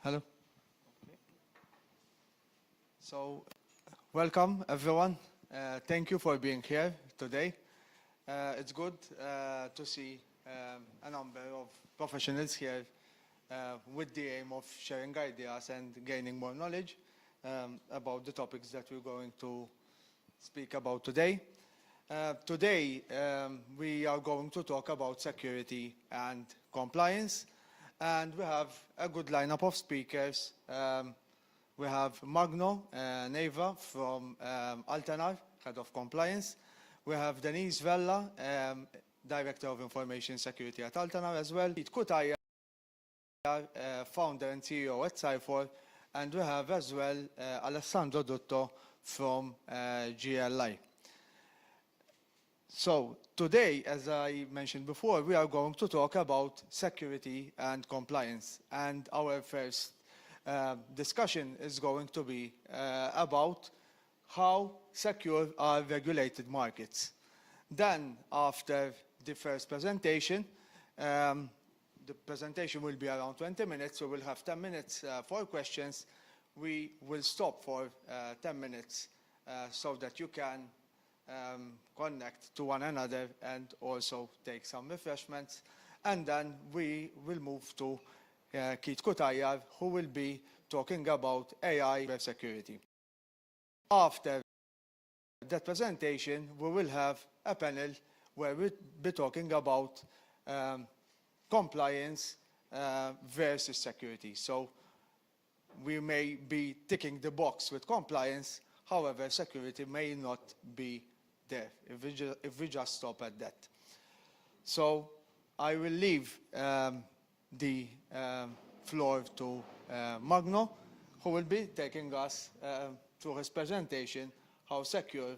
Hello. So, welcome everyone. Thank you for being here today. It's good to see a number of professionals here with the aim of sharing ideas and gaining more knowledge about the topics that we're going to speak about today. Today, we are going to talk about security and compliance, and we have a good lineup of speakers. We have Magno, Neiva from Altenar, Head of Compliance. We have Denise, Vella, Director of Information Security at Altenar as well. Cutajar, Founder and CEO at Cypher. And we have as well Alessandro Dutto from GLI. So today, as I mentioned before, we are going to talk about security and compliance. And our first discussion is going to be about how secure are regulated markets. Then, after the first presentation, the presentation will be around 20 minutes, so we'll have 10 minutes for questions. We will stop for 10 minutes so that you can connect to one another and also take some refreshments. And then we will move to Cutajar, who will be talking about AI security. After that presentation, we will have a panel where we'll be talking about compliance versus security. So we may be ticking the box with compliance, however, security may not be there if we just stop at that. So I will leave the floor to Magno, who will be taking us through his presentation, how secure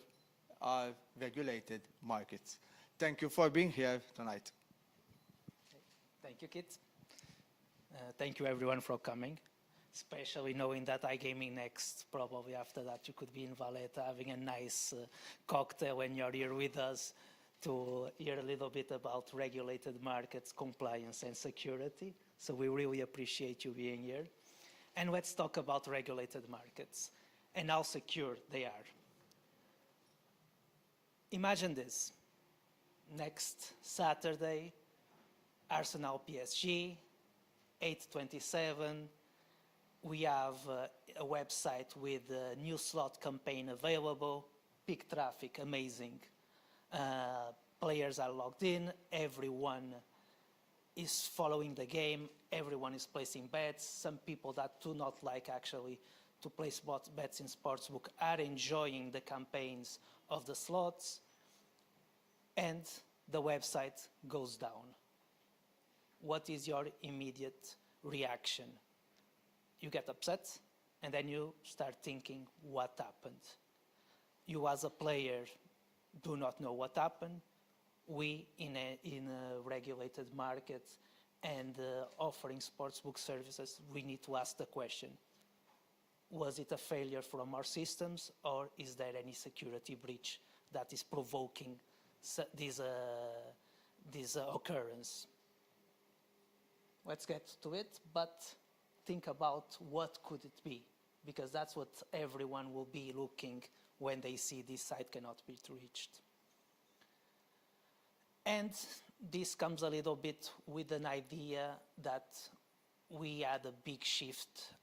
are regulated markets. Thank you for being here tonight. Thank you, Kit. Thank you everyone for coming, especially knowing that I came in next. Probably after that you could be in Valletta having a nice cocktail when you're here with us to hear a little bit about regulated markets, compliance and security. So we really appreciate you being here. And let's talk about regulated markets and how secure they are. Imagine this. Next Saturday, Arsenal PSG, 8:27. We have a website with a new slot campaign available, peak traffic, amazing. Players are logged in, everyone is following the game, everyone is placing bets. Some people that do not like actually to place bets in sportsbook are enjoying the campaigns of the slots, and the website goes down. What is your immediate reaction? You get upset, and then you start thinking, what happened? You as a player do not know what happened. We, in a regulated market and offering sportsbook services, we need to ask the question, was it a failure from our systems, or is there any security breach that is provoking this occurrence? Let's get to it, but think about what could it be, because that's what everyone will be looking when they see this site cannot be reached. And this comes a little bit with an idea that we had a big shift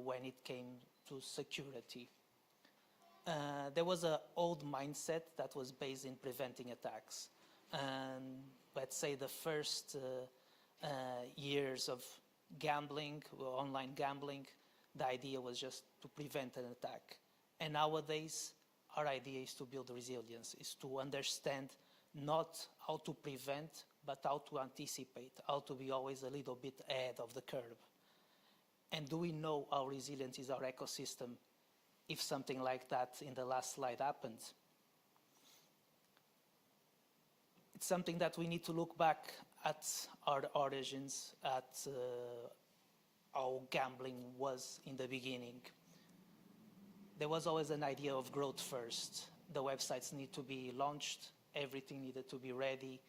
when it came to security. There was an old mindset that was based in preventing attacks. And let's say the first years of gambling, online gambling, the idea was just to prevent an attack. And nowadays, our idea is to build resilience, is to understand not how to prevent, but how to anticipate, how to be always a little bit ahead of the curve. And do we know how resilient is our ecosystem if something like that in the last slide happens? It's something that we need to look back at our origins, at how gambling was in the beginning. There was always an idea of growth first. The websites need to be launched, everything needed to be ready.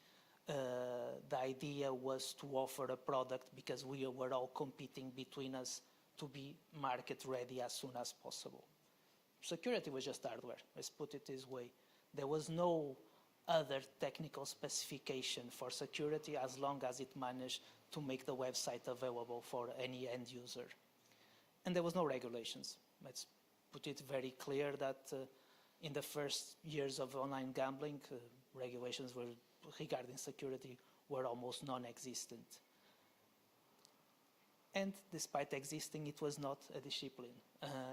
The idea was to offer a product because we were all competing between us to be market ready as soon as possible. Security was just hardware, let's put it this way. There was no other technical specification for security as long as it managed to make the website available for any end user. And there was no regulations. Let's put it very clear that in the first years of online gambling, regulations regarding security were almost non-existent. And despite existing, it was not a discipline.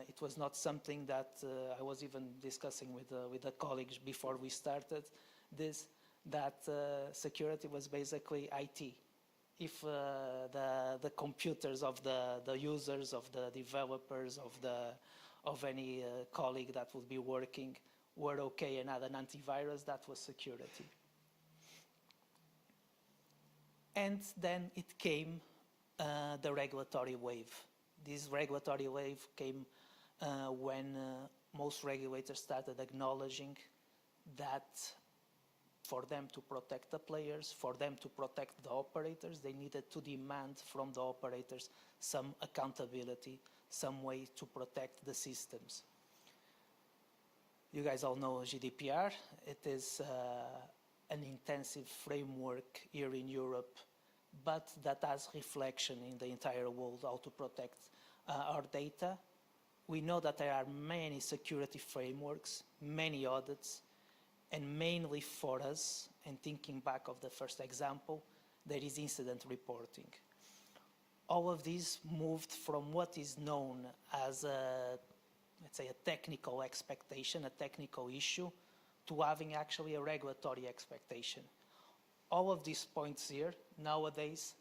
It was not something that I was even discussing with a colleague before we started this, that security was basically IT. If the computers of the users, of the developers, of any colleague that would be working were okay and had an antivirus, that was security. And then it came the regulatory wave. This regulatory wave came when most regulators started acknowledging that for them to protect the players, for them to protect the operators, they needed to demand from the operators some accountability, some way to protect the systems. You guys all know GDPR. It is an intensive framework here in Europe, but that has reflection in the entire world, how to protect our data. We know that there are many security frameworks, many audits, and mainly for us, and thinking back of the first example, there is incident reporting. All of these moved from what is known as a, let's say, a technical expectation, a technical issue, to having actually a regulatory expectation. All of these points here nowadays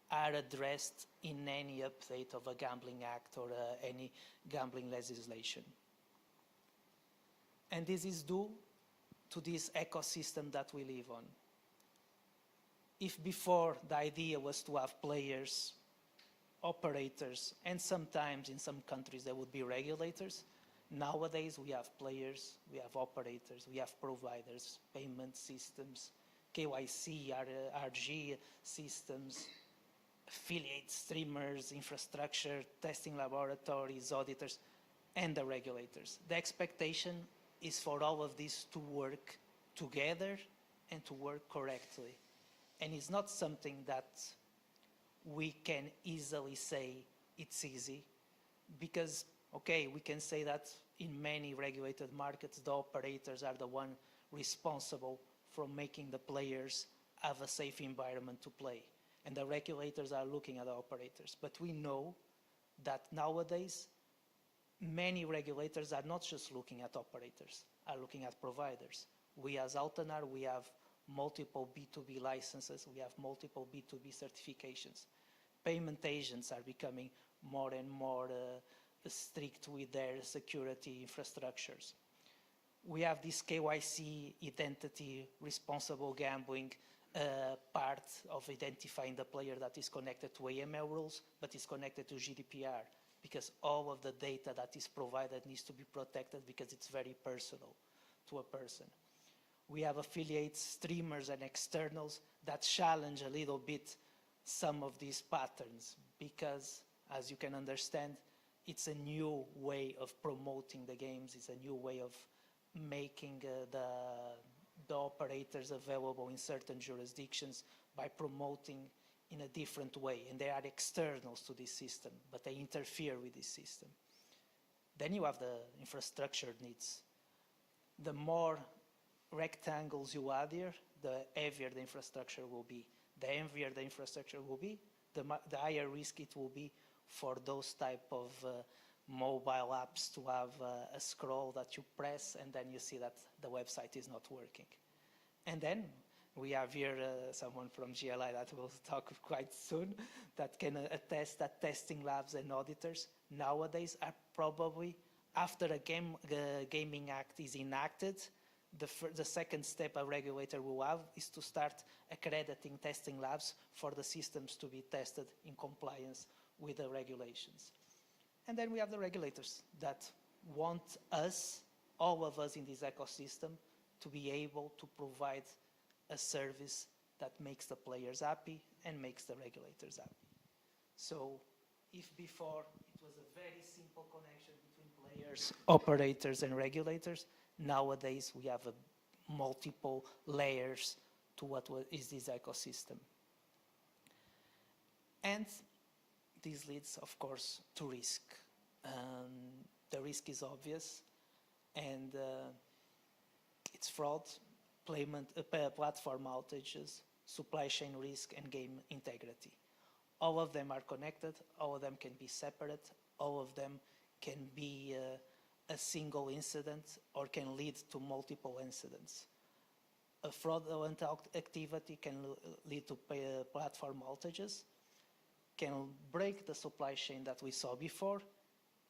are addressed in any update of a gambling act or any gambling legislation. And this is due to this ecosystem that we live on. If before the idea was to have players, operators, and sometimes in some countries there would be regulators, nowadays we have players, we have operators, we have providers, payment systems, KYC, RG systems, affiliate streamers, infrastructure, testing laboratories, auditors, and the regulators. The expectation is for all of these to work together and to work correctly. And it's not something that we can easily say it's easy, because, okay, we can say that in many regulated markets, the operators are the one responsible for making the players have a safe environment to play. And the regulators are looking at the operators. But we know that nowadays, many regulators are not just looking at operators, are looking at providers. We as Altenar, we have multiple B2B licenses, we have multiple B2B certifications. Payment agents are becoming more and more strict with their security infrastructures. We have this KYC identity responsible gambling part of identifying the player that is connected to AML rules, but is connected to GDPR, because all of the data that is provided needs to be protected because it's very personal to a person. We have affiliates, streamers, and externals that challenge a little bit some of these patterns because, as you can understand, it's a new way of promoting the games, it's a new way of making the operators available in certain jurisdictions by promoting in a different way, and they are externals to this system, but they interfere with this system. Then you have the infrastructure needs. The more rectangles you add here, the heavier the infrastructure will be. The heavier the infrastructure will be, the higher risk it will be for those type of mobile apps to have a scroll that you press and then you see that the website is not working. And then we have here someone from GLI that will talk quite soon that can attest that testing labs and auditors nowadays are probably, after a gaming act is enacted, the second step a regulator will have is to start accrediting testing labs for the systems to be tested in compliance with the regulations. And then we have the regulators that want us, all of us in this ecosystem, to be able to provide a service that makes the players happy and makes the regulators happy. So if before it was very simple connection between players, operators, and regulators. Nowadays, we have multiple layers to what is this ecosystem. And this leads, of course, to risk. The risk is obvious, and it's fraud, platform outages, supply chain risk, and game integrity. All of them are connected, all of them can be separate, all of them can be a single incident or can lead to multiple incidents. A fraudulent activity can lead to platform outages, can break the supply chain that we saw before,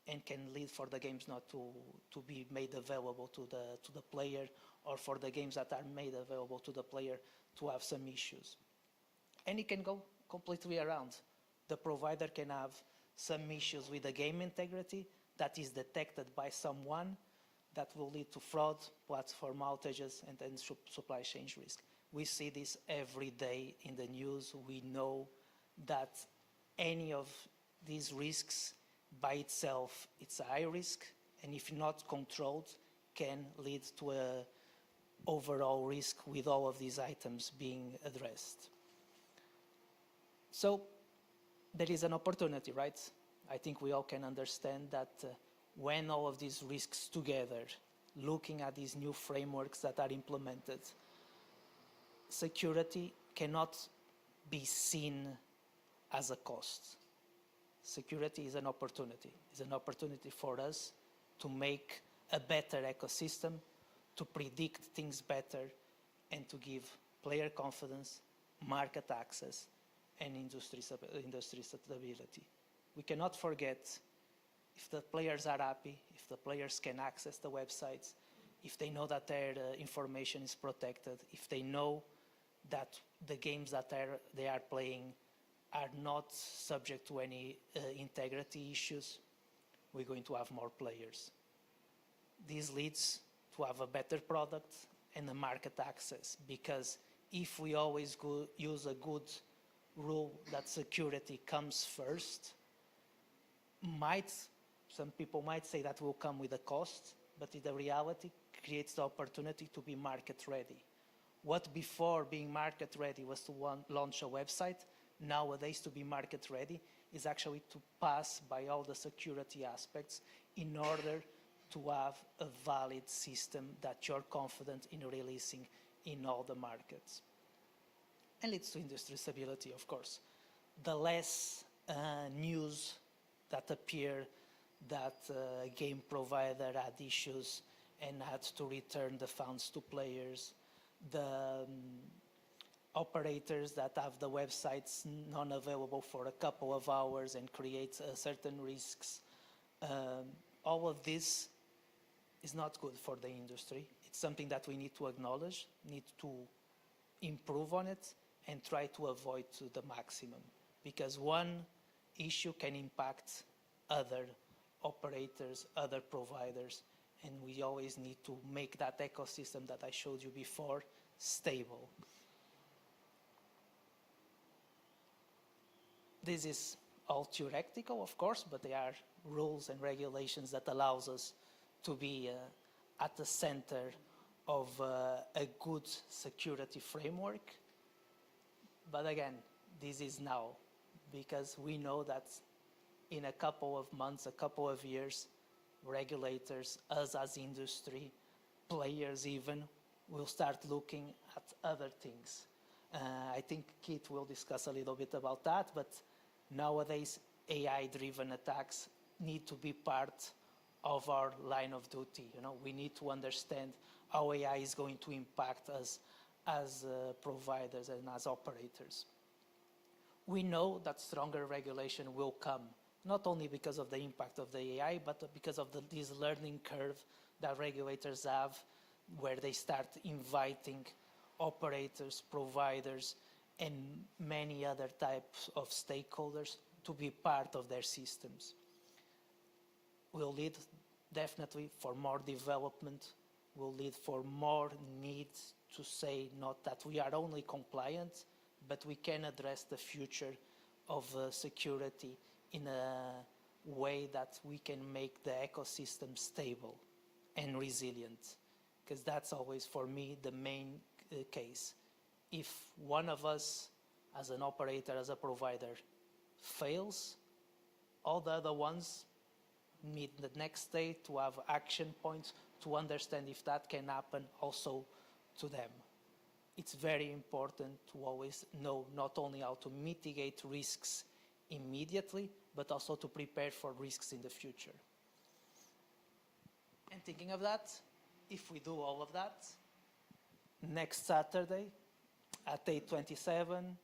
and can lead for the games not to be made available to the player, or for the games that are made available to the player to have some issues. And it can go completely around. The provider can have some issues with the game integrity that is detected by someone that will lead to fraud, platform outages, and then supply chain risk. We see this every day in the news. We know that any of these risks by itself, it's a high risk, and if not controlled, can lead to an overall risk with all of these items being addressed. So there is an opportunity, right? I think we all can understand that when all of these risks together, looking at these new frameworks that are implemented, security cannot be seen as a cost. Security is an opportunity. It's an opportunity for us to make a better ecosystem, to predict things better, and to give player confidence, market access, and industry stability. We cannot forget, if the players are happy, if the players can access the websites, if they know that their information is protected, if they know that the games that they are playing are not subject to any integrity issues, we're going to have more players. This leads to have a better product and a market access, because if we always use a good rule that security comes first, some people might say that will come with a cost, but in the reality creates the opportunity to be market ready. What before being market ready was to launch a website, nowadays to be market ready is actually to pass by all the security aspects in order to have a valid system that you're confident in releasing in all the markets. And leads to industry stability, of course. The less news that appear that a game provider had issues and had to return the funds to players, the operators that have the websites non-available for a couple of hours and create certain risks. All of this is not good for the industry. It's something that we need to acknowledge, need to improve on it, and try to avoid to the maximum. Because one issue can impact other operators, other providers, and we always need to make that ecosystem that I showed you before stable. This is all theoretical, of course, but there are rules and regulations that allows us to be at the center of a good security framework. But again, this is now, because we know that in a couple of months, a couple of years, regulators, us as industry, players even, will start looking at other things. I think Keith will discuss a little bit about that, but nowadays AI-driven attacks need to be part of our line of duty. We need to understand how AI is going to impact us as providers and as operators. We know that stronger regulation will come, not only because of the impact of the AI, but because of this learning curve that regulators have, where they start inviting operators, providers, and many other types of stakeholders to be part of their systems. Will lead definitely for more development, will lead for more need to say not that we are only compliant, but we can address the future of security in a way that we can make the ecosystem stable and resilient. Because that's always, for me, the main case. If one of us, as an operator, as a provider, fails, all the other ones need the next day to have action points to understand if that can happen also to them. It's very important to always know not only how to mitigate risks immediately, but also to prepare for risks in the future. And thinking of that, if we do all of that, next Saturday at 8:27,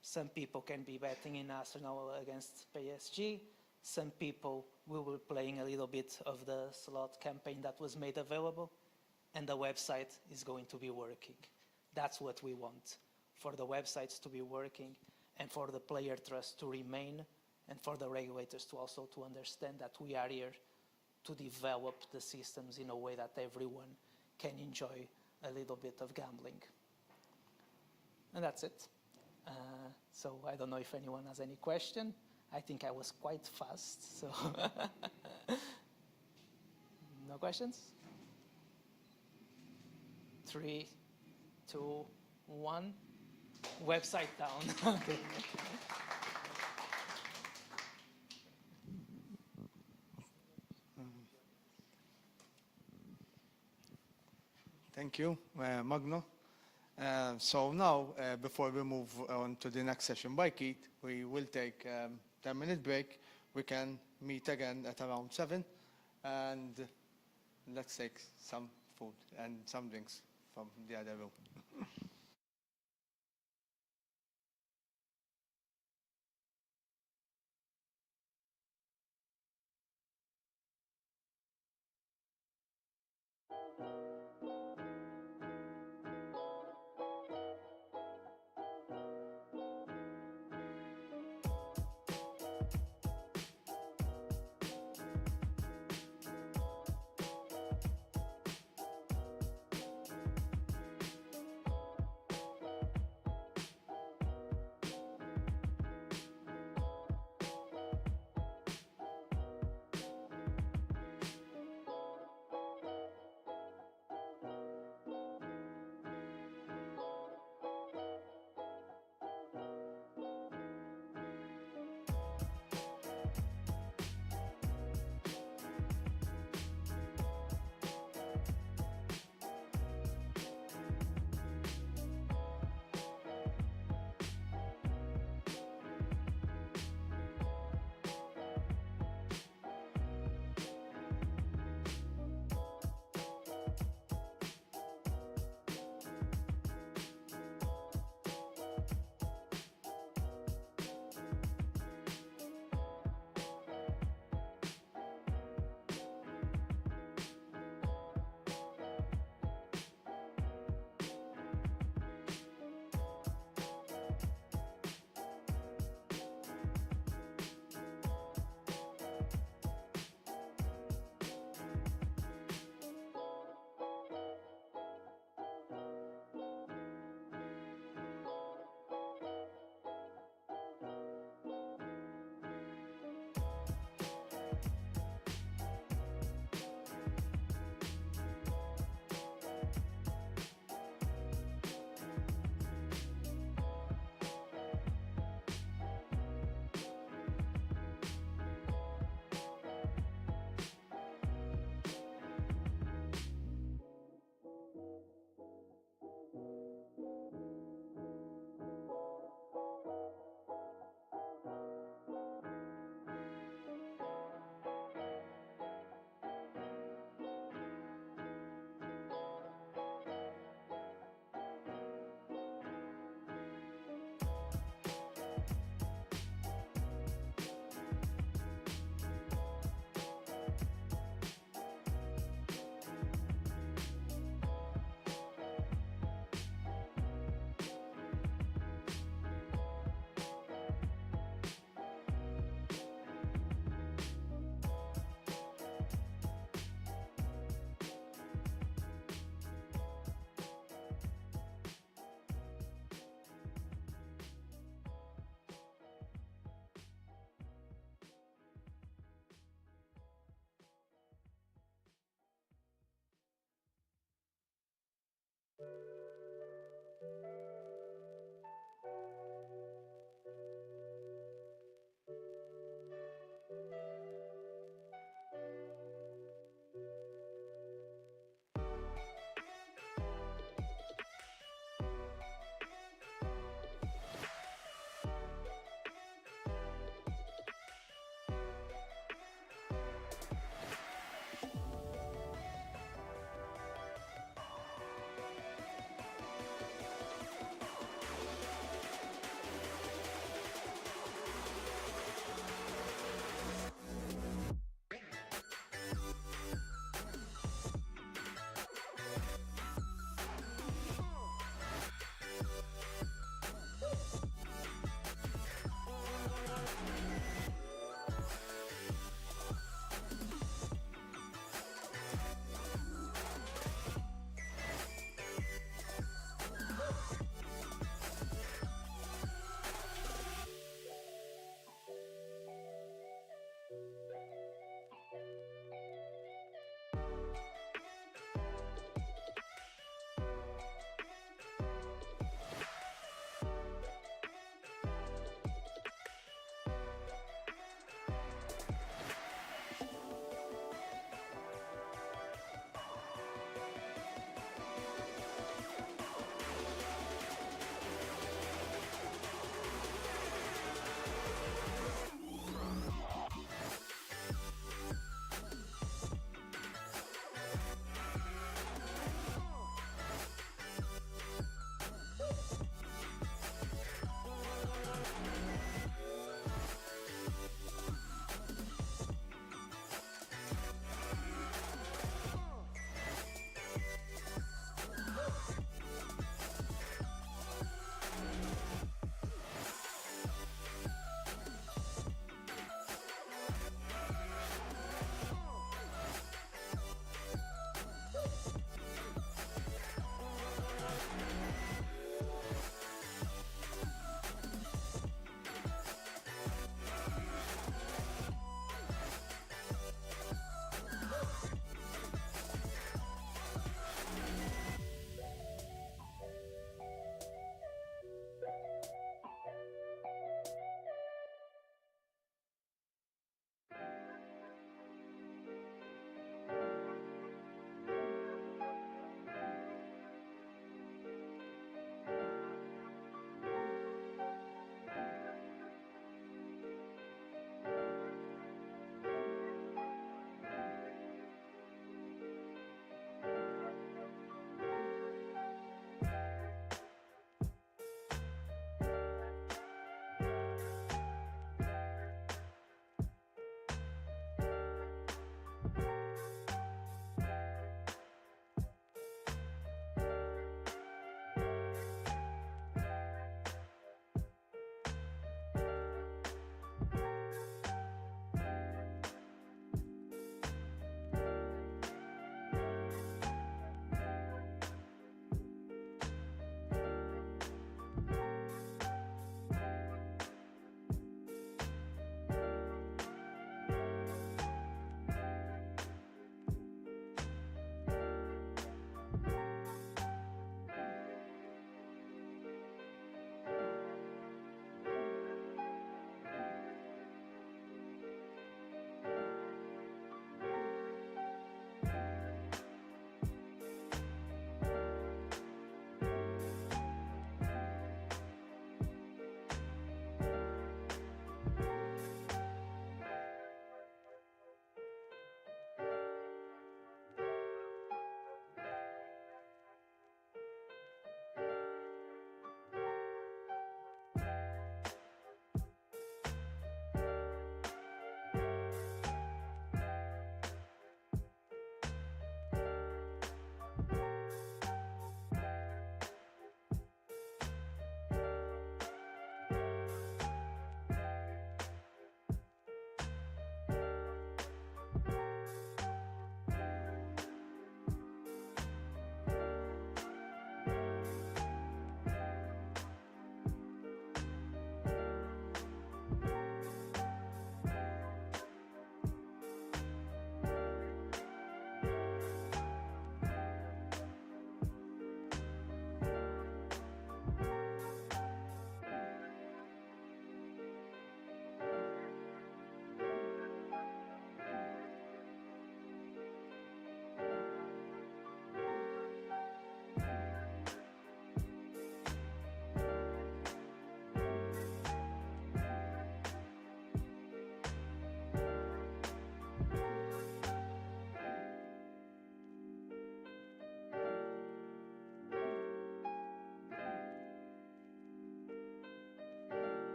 some people can be betting in Arsenal against PSG. Some people will be playing a little bit of the slot campaign that was made available, and the website is going to be working. That's what we want, for the websites to be working and for the player trust to remain, and for the regulators to also to understand that we are here to develop the systems in a way that everyone can enjoy a little bit of gambling. And that's it. So I don't know if anyone has any question. I think I was quite fast, so. No questions? 3, 2, 1. Website down. Okay. Thank you, Magno. So now, before we move on to the next session by Keith, we will take a 10-minute break. We can meet again at around 7, and let's take some food and some drinks from the other room.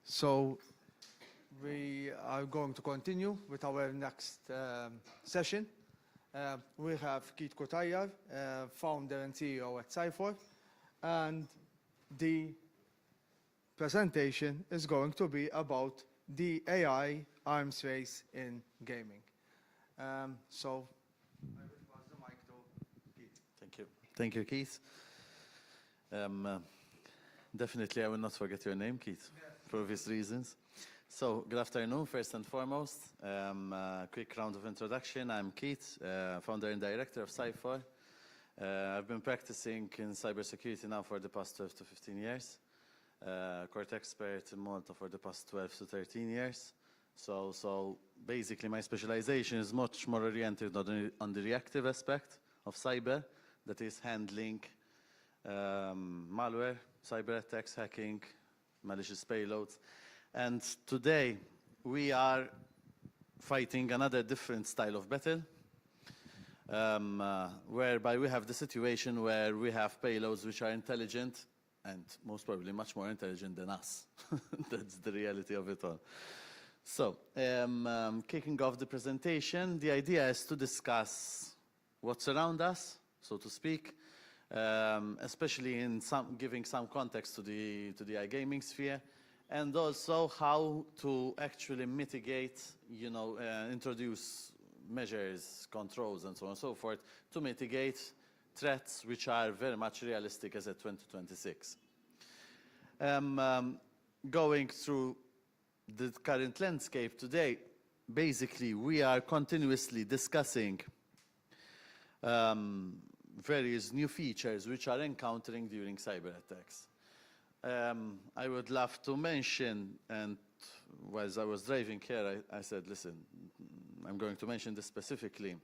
So we are going to continue with our next session. We have Cutajar, founder and CEO at Cypher, and the presentation is going to be about the AI arms race in gaming. So I will pass the mic to Keith. Thank you. Thank you, Keith. Definitely, I will not forget your name, Keith, for obvious reasons. So, good afternoon, first and foremost. Quick round of introduction. I'm Keith, founder and director of Cypher. I've been practicing in cybersecurity now for the past 12 to 15 years. Court expert in Malta for the past 12 to 13 years. So basically, my specialization is much more oriented on the reactive aspect of cyber, that is handling malware, cyber attacks, hacking, malicious payloads. And today, we are fighting another different style of battle, whereby we have the situation where we have payloads which are intelligent and most probably much more intelligent than us. That's the reality of it all. So, kicking off the presentation, the idea is to discuss what's around us, so to speak, especially in giving some context to the iGaming sphere, and also how to actually mitigate, introduce measures, controls, and so on and so forth, to mitigate threats which are very much realistic as at 2026. Going through the current landscape today, basically we are continuously discussing various new features which are encountering during cyber attacks. I would love to mention, and as I was driving here, I said, listen, I'm going to mention this specifically.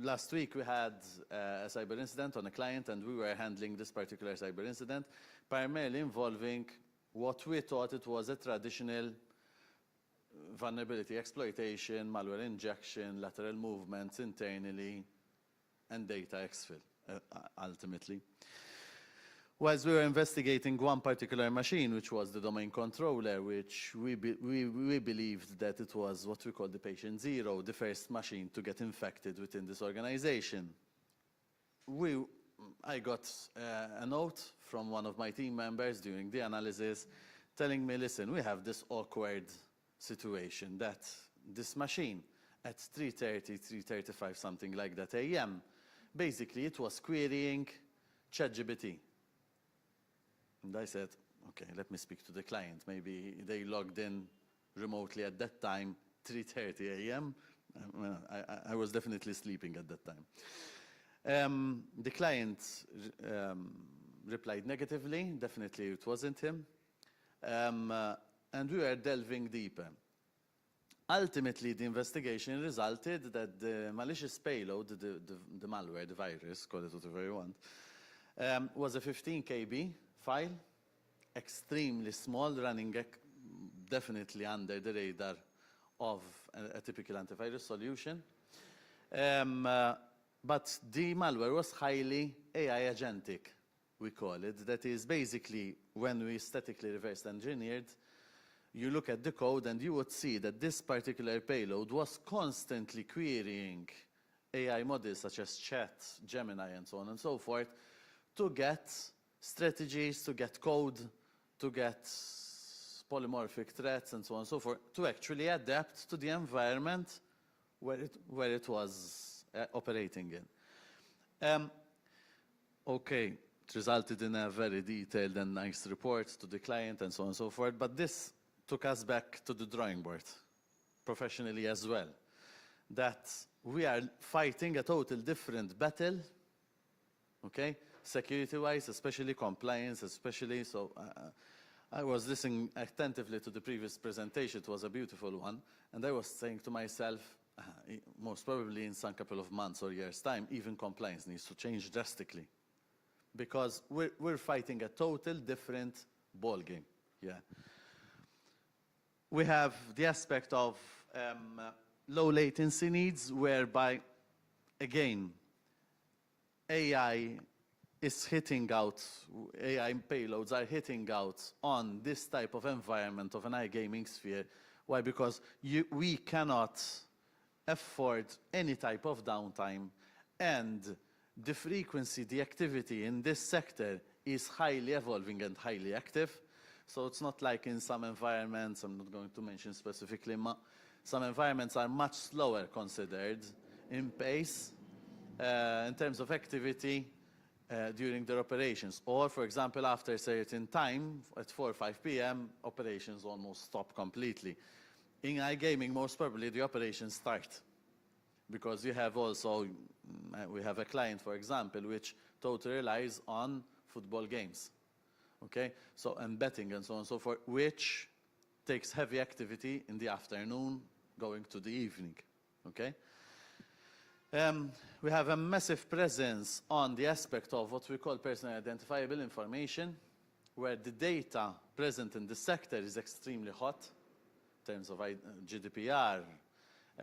Last week we had a cyber incident on a client, and we were handling this particular cyber incident, primarily involving what we thought it was a traditional vulnerability exploitation, malware injection, lateral movements internally, and data exfil, ultimately. Whilst we were investigating one particular machine, which was the domain controller, which we believed that it was what we call the patient zero, the first machine to get infected within this organization. I got a note from one of my team members during the analysis telling me, listen, we have this awkward situation that this machine at 3:30, 3:35, something like that a.m., basically it was querying ChatGPT. And I said, okay, let me speak to the client. Maybe they logged in remotely at that time, 3:30 a.m. I was definitely sleeping at that time. The client replied negatively. Definitely it wasn't him. And we were delving deeper. Ultimately, the investigation resulted that the malicious payload, the malware, the virus, call it whatever you want, was a 15 KB file, extremely small, running definitely under the radar of a typical antivirus solution. But the malware was highly AI agentic, we call it. That is basically when we statically reverse engineered, you look at the code and you would see that this particular payload was constantly querying AI models such as Chat, Gemini, and so on and so forth, to get strategies, to get code, to get polymorphic threats, and so on and so forth, to actually adapt to the environment where it was operating in. Okay, it resulted in a very detailed and nice report to the client, and so on and so forth, but this took us back to the drawing board, professionally as well, that we are fighting a total different battle, okay? Security-wise, especially compliance, especially, so I was listening attentively to the previous presentation. It was a beautiful one, and I was saying to myself, most probably in some couple of months or years' time, even compliance needs to change drastically, because we're fighting a total different ballgame. Yeah, we have the aspect of low latency needs, whereby, again, AI is hitting out, AI payloads are hitting out on this type of environment of an iGaming sphere. Why? Because we cannot afford any type of downtime, and the frequency, the activity in this sector is highly evolving and highly active. So it's not like in some environments, I'm not going to mention specifically, some environments are much slower considered in pace in terms of activity during their operations. Or, for example, after a certain time, at 4 or 5 p.m., operations almost stop completely. In iGaming, most probably the operations start, because you have also, we have a client, for example, which totally relies on football games, okay? So, and betting and so on and so forth, which takes heavy activity in the afternoon going to the evening, okay? We have a massive presence on the aspect of what we call personally identifiable information, where the data present in the sector is extremely hot in terms of GDPR,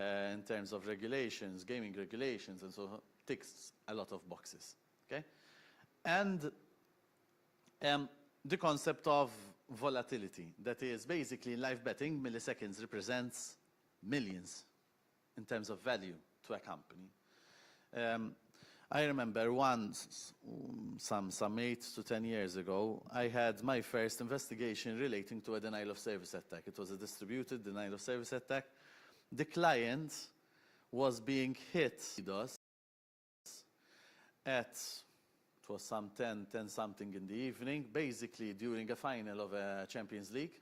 in terms of regulations, gaming regulations, and so on, ticks a lot of boxes, okay? And the concept of volatility, that is basically in live betting, milliseconds represents millions in terms of value to a company. I remember once, some 8 to 10 years ago, I had my first investigation relating to a denial of service attack. It was a distributed denial of service attack. The client was being hit at, it was some 10 something in the evening, basically during a final of a Champions League.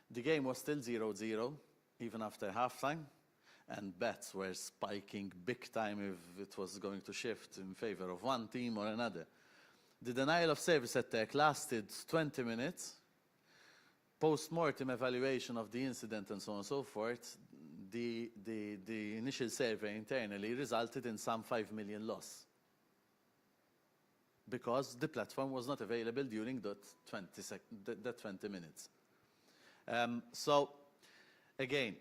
The game was still 0-0, even after halftime, and bets were spiking big time if it was going to shift in favor of one team or another. The denial of service attack lasted 20 minutes. Post-mortem evaluation of the incident and so on and so forth, the initial survey internally resulted in some 5 million loss, because the platform was not available during that 20 minutes. So, again,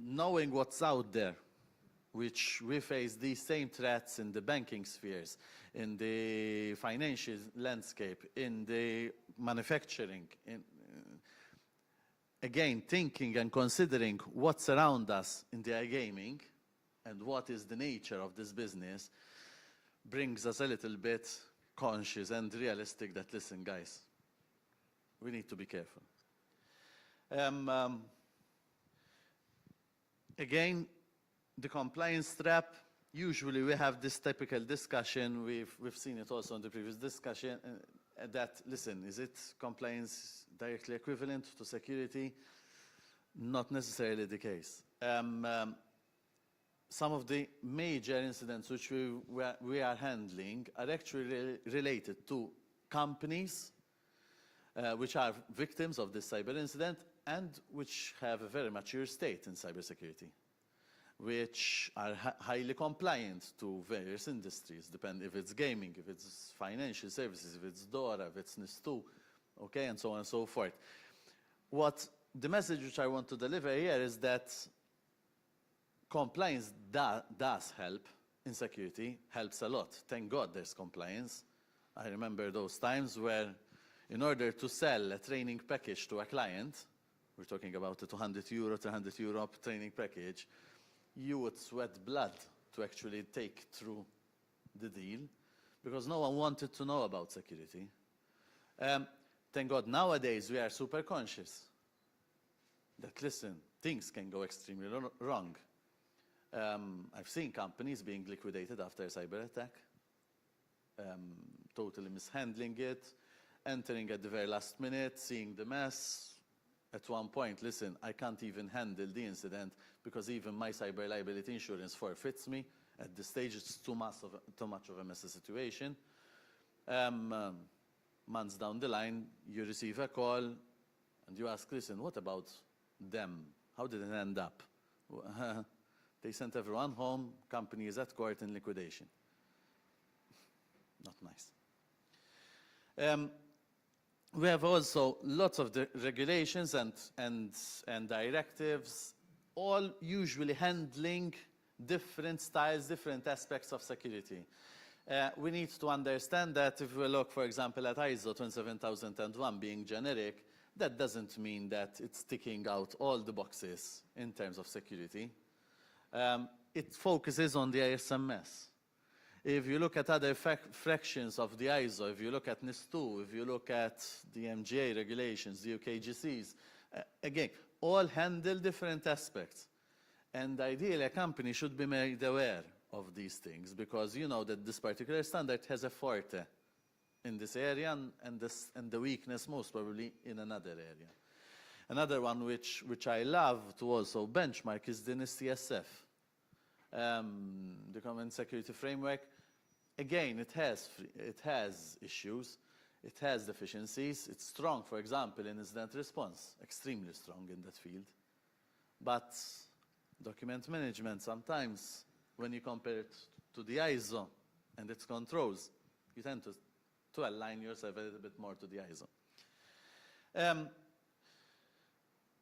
knowing what's out there, which we face these same threats in the banking spheres, in the financial landscape, in the manufacturing, again, thinking and considering what's around us in the iGaming and what is the nature of this business, brings us a little bit conscious and realistic that, listen, guys, we need to be careful. Again, the compliance trap, usually we have this typical discussion, we've seen it also in the previous discussion, that, listen, is it compliance directly equivalent to security? Not necessarily the case. Some of the major incidents which we are handling are actually related to companies which are victims of this cyber incident and which have a very mature state in cybersecurity, which are highly compliant to various industries, depend if it's gaming, if it's financial services, if it's DORA, if it's NIS2, okay, and so on and so forth. What the message which I want to deliver here is that compliance does help in security, helps a lot. Thank God there's compliance. I remember those times where in order to sell a training package to a client, we're talking about a 200 euro, 300 euro training package, you would sweat blood to actually take through the deal, because no one wanted to know about security. Thank God nowadays we are super conscious that, listen, things can go extremely wrong. I've seen companies being liquidated after a cyber attack, totally mishandling it, entering at the very last minute, seeing the mess. At one point, listen, I can't even handle the incident because even my cyber liability insurance forfeits me. At this stage, it's too much of a messy situation. Months down the line, you receive a call and you ask, listen, what about them? How did it end up? They sent everyone home, company is at court in liquidation. Not nice. We have also lots of the regulations and directives, all usually handling different styles, different aspects of security. We need to understand that if we look, for example, at ISO 27001 being generic, that doesn't mean that it's ticking out all the boxes in terms of security. It focuses on the ISMS. If you look at other fractions of the ISO, if you look at NIS2, if you look at the MGA regulations, the UKGCs, again, all handle different aspects. And ideally, a company should be made aware of these things because you know that this particular standard has a forte in this area and the weakness most probably in another area. Another one which I love to also benchmark is the NIS-TSF. The Common Security Framework, again, it has issues, it has deficiencies, it's strong, for example, in incident response, extremely strong in that field. But document management, sometimes, when you compare it to the ISO and its controls, you tend to align yourself a little bit more to the ISO.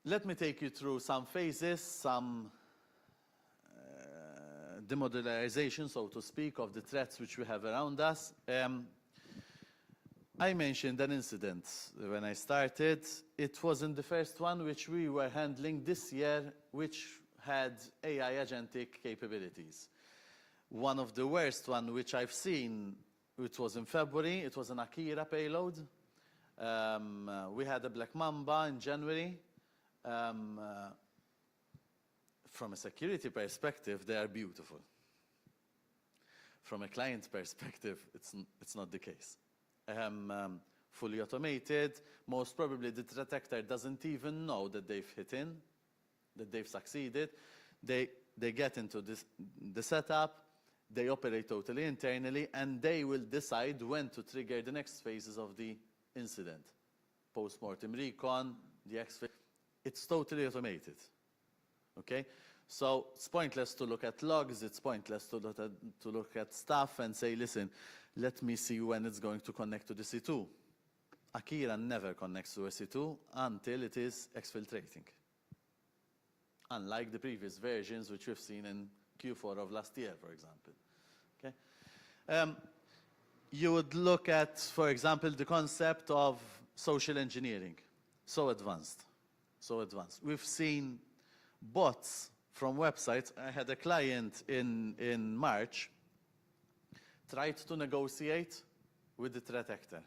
Let me take you through some phases, some demodularization, so to speak, of the threats which we have around us. I mentioned an incident when I started. It wasn't the first one which we were handling this year, which had AI agentic capabilities. One of the worst one which I've seen, it was in February, it was an Akira payload. We had a Black Mamba in January. From a security perspective, they are beautiful. From a client perspective, it's not the case. Fully automated, most probably the threat actor doesn't even know that they've hit in, that they've succeeded. They get into the setup, they operate totally internally, and they will decide when to trigger the next phases of the incident. Post-mortem recon, the X phase. It's totally automated. Okay? So it's pointless to look at logs, it's pointless to look at stuff and say, listen, let me see when it's going to connect to the C2. Akira never connects to a C2 until it is exfiltrating. Unlike the previous versions which we've seen in Q4 of last year, for example. Okay? You would look at, for example, the concept of social engineering. So advanced. So advanced. We've seen bots from websites. I had a client in March tried to negotiate with the threat actor.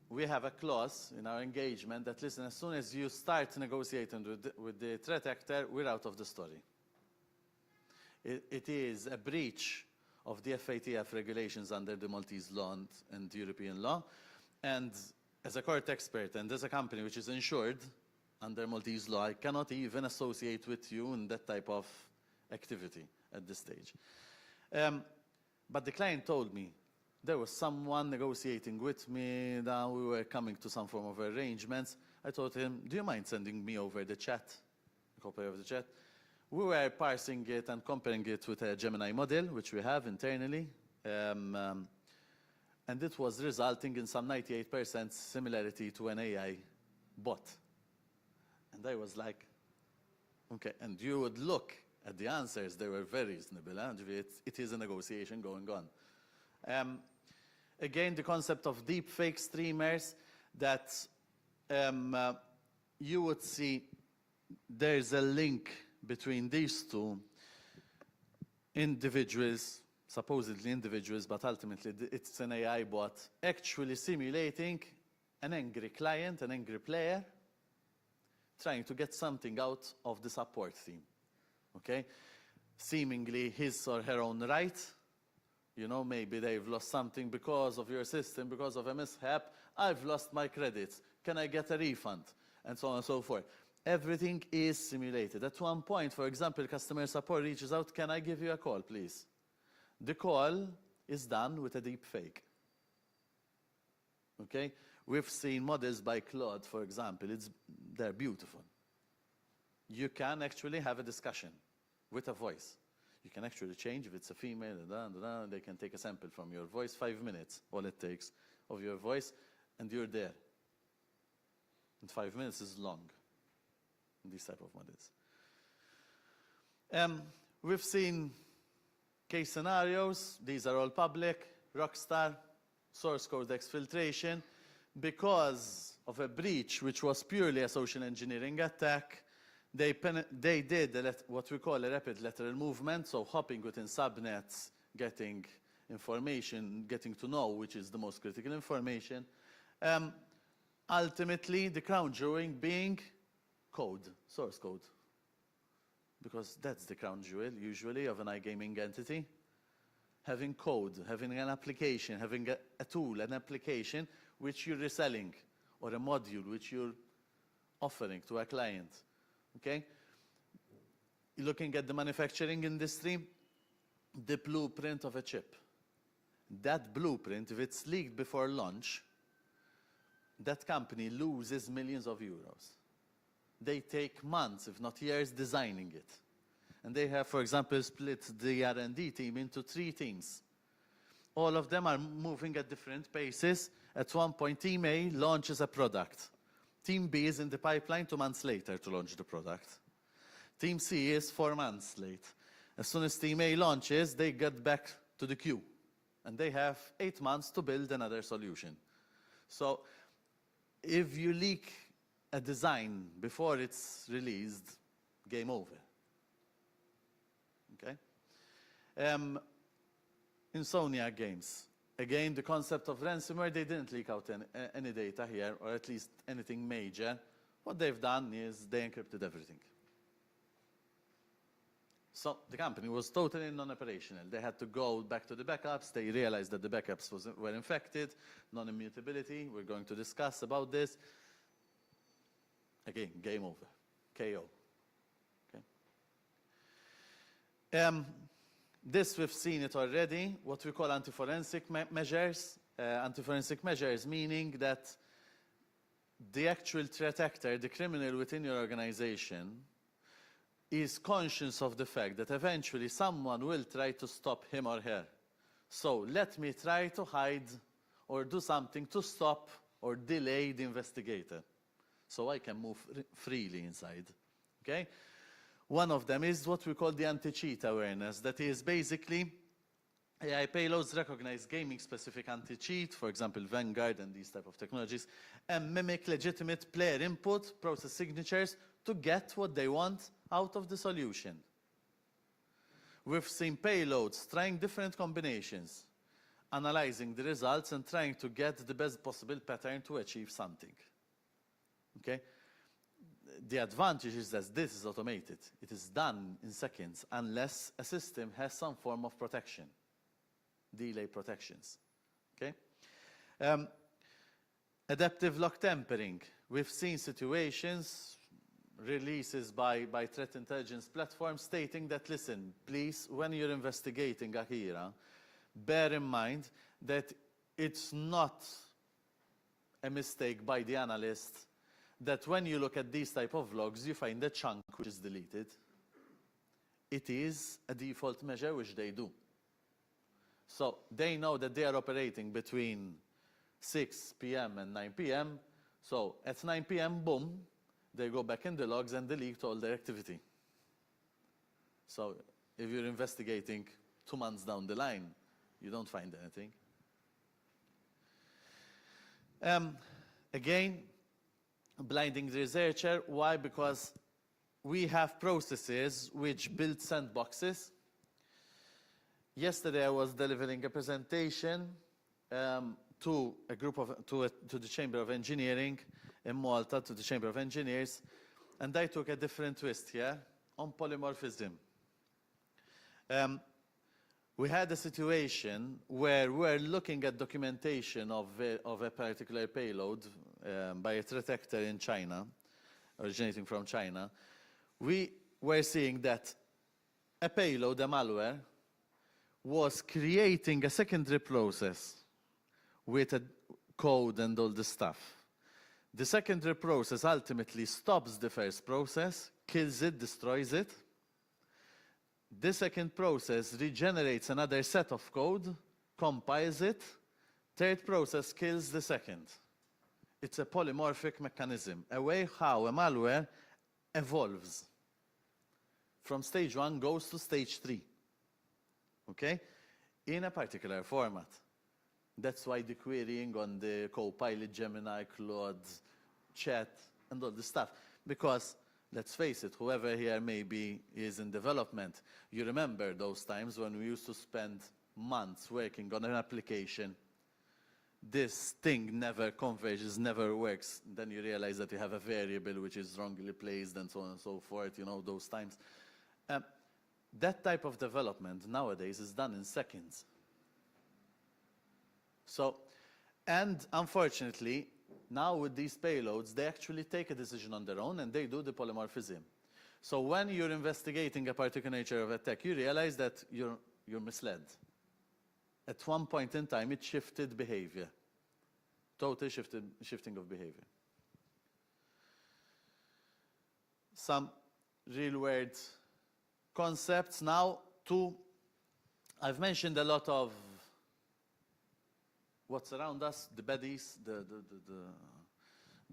We have a clause in our engagement that, listen, as soon as you start negotiating with the threat actor, we're out of the story. It is a breach of the FATF regulations under the Maltese law and European law. And as a court expert and as a company which is insured under Maltese law, I cannot even associate with you in that type of activity at this stage. But the client told me there was someone negotiating with me, that we were coming to some form of arrangements. I told him, do you mind sending me over the chat, a copy of the chat? We were parsing it and comparing it with a Gemini model, which we have internally. And it was resulting in some 98% similarity to an AI bot. And I was like, okay, and you would look at the answers, they were very reasonable. And it is a negotiation going on. Again, the concept of deep fake streamers, that you would see there's a link between these two individuals, supposedly individuals, but ultimately it's an AI bot, actually simulating an angry client, an angry player, trying to get something out of the support team. Okay? Seemingly his or her own right. You know, maybe they've lost something because of your system, because of a mishap. I've lost my credits. Can I get a refund? And so on and so forth. Everything is simulated. At one point, for example, customer support reaches out, can I give you a call, please? The call is done with a deep fake. Okay? We've seen models by Claude, for example. They're beautiful. You can actually have a discussion with a voice. You can actually change if it's a female, they can take a sample from your voice, 5 minutes, all it takes, of your voice, and you're there. And 5 minutes is long in these type of models. We've seen Case scenarios, these are all public, Rockstar, source code exfiltration. Because of a breach which was purely a social engineering attack, they did what we call a rapid lateral movement, so hopping within subnets, getting information, getting to know which is the most critical information. Ultimately, the crown jewel being code, source code. Because that's the crown jewel, usually, of an iGaming entity. Having code, having an application, having a tool, an application which you're reselling, or a module which you're offering to a client. Okay? Looking at the manufacturing industry, the blueprint of a chip. That blueprint, if it's leaked before launch, that company loses millions of euros. They take months, if not years, designing it. And they have, for example, split the R&D team into 3 teams. All of them are moving at different paces. At one point, Team A launches a product. Team B is in the pipeline 2 months later to launch the product. Team C is 4 months late. As soon as Team A launches, they get back to the queue. And they have 8 months to build another solution. So if you leak a design before it's released, game over. Okay? Insomnia games. Again, the concept of ransomware, they didn't leak out any data here, or at least anything major. What they've done is they encrypted everything. So the company was totally non-operational. They had to go back to the backups. They realized that the backups were infected, non-immutability. We're going to discuss about this. Again, game over, KO. Okay. This, we've seen it already, what we call anti-forensic measures. Anti-forensic measures meaning that the actual threat actor, the criminal within your organization, is conscious of the fact that eventually someone will try to stop him or her. So let me try to hide or do something to stop or delay the investigator, so I can move freely inside. Okay? One of them is what we call the anti-cheat awareness. That is basically AI payloads recognize gaming-specific anti-cheat, for example, Vanguard and these type of technologies, and mimic legitimate player input, process signatures, to get what they want out of the solution. We've seen payloads trying different combinations, analyzing the results and trying to get the best possible pattern to achieve something. Okay? The advantage is that this is automated. It is done in seconds unless a system has some form of protection, delay protections. Okay? Adaptive lock tampering. We've seen situations, releases by threat intelligence platforms stating that, listen, please, when you're investigating Akira, bear in mind that it's not a mistake by the analyst that when you look at these type of logs, you find a chunk which is deleted. It is a default measure which they do. So they know that they are operating between 6 p.m. and 9 p.m. So at 9 p.m., boom, they go back in the logs and delete all their activity. So if you're investigating 2 months down the line, you don't find anything. Again, blinding the researcher. Why? Because we have processes which build sandboxes. Yesterday I was delivering a presentation to the Chamber of Engineering in Malta, to the Chamber of Engineers, and I took a different twist here on polymorphism. We had a situation where we're looking at documentation of a particular payload by a threat actor in China, originating from China. We were seeing that a payload, a malware, was creating a secondary process with a code and all the stuff. The secondary process ultimately stops the first process, kills it, destroys it. The second process regenerates another set of code, compiles it. Third process kills the second. It's a polymorphic mechanism, a way how a malware evolves. From stage 1 goes to stage 3. okay, in a particular format. That's why the querying on the Copilot, Gemini, Claude, Chat, and all this stuff. Because, let's face it, whoever here maybe is in development, you remember those times when we used to spend months working on an application. This thing never converges, never works. Then you realize that you have a variable which is wrongly placed and so on and so forth, you know, those times. That type of development nowadays is done in seconds. So, and unfortunately, now with these payloads, they actually take a decision on their own and they do the polymorphism. So when you're investigating a particular nature of attack, you realize that you're misled. At one point in time, it shifted behavior. Total shifting of behavior. Some real-world concepts now. I've mentioned a lot of what's around us, the baddies, the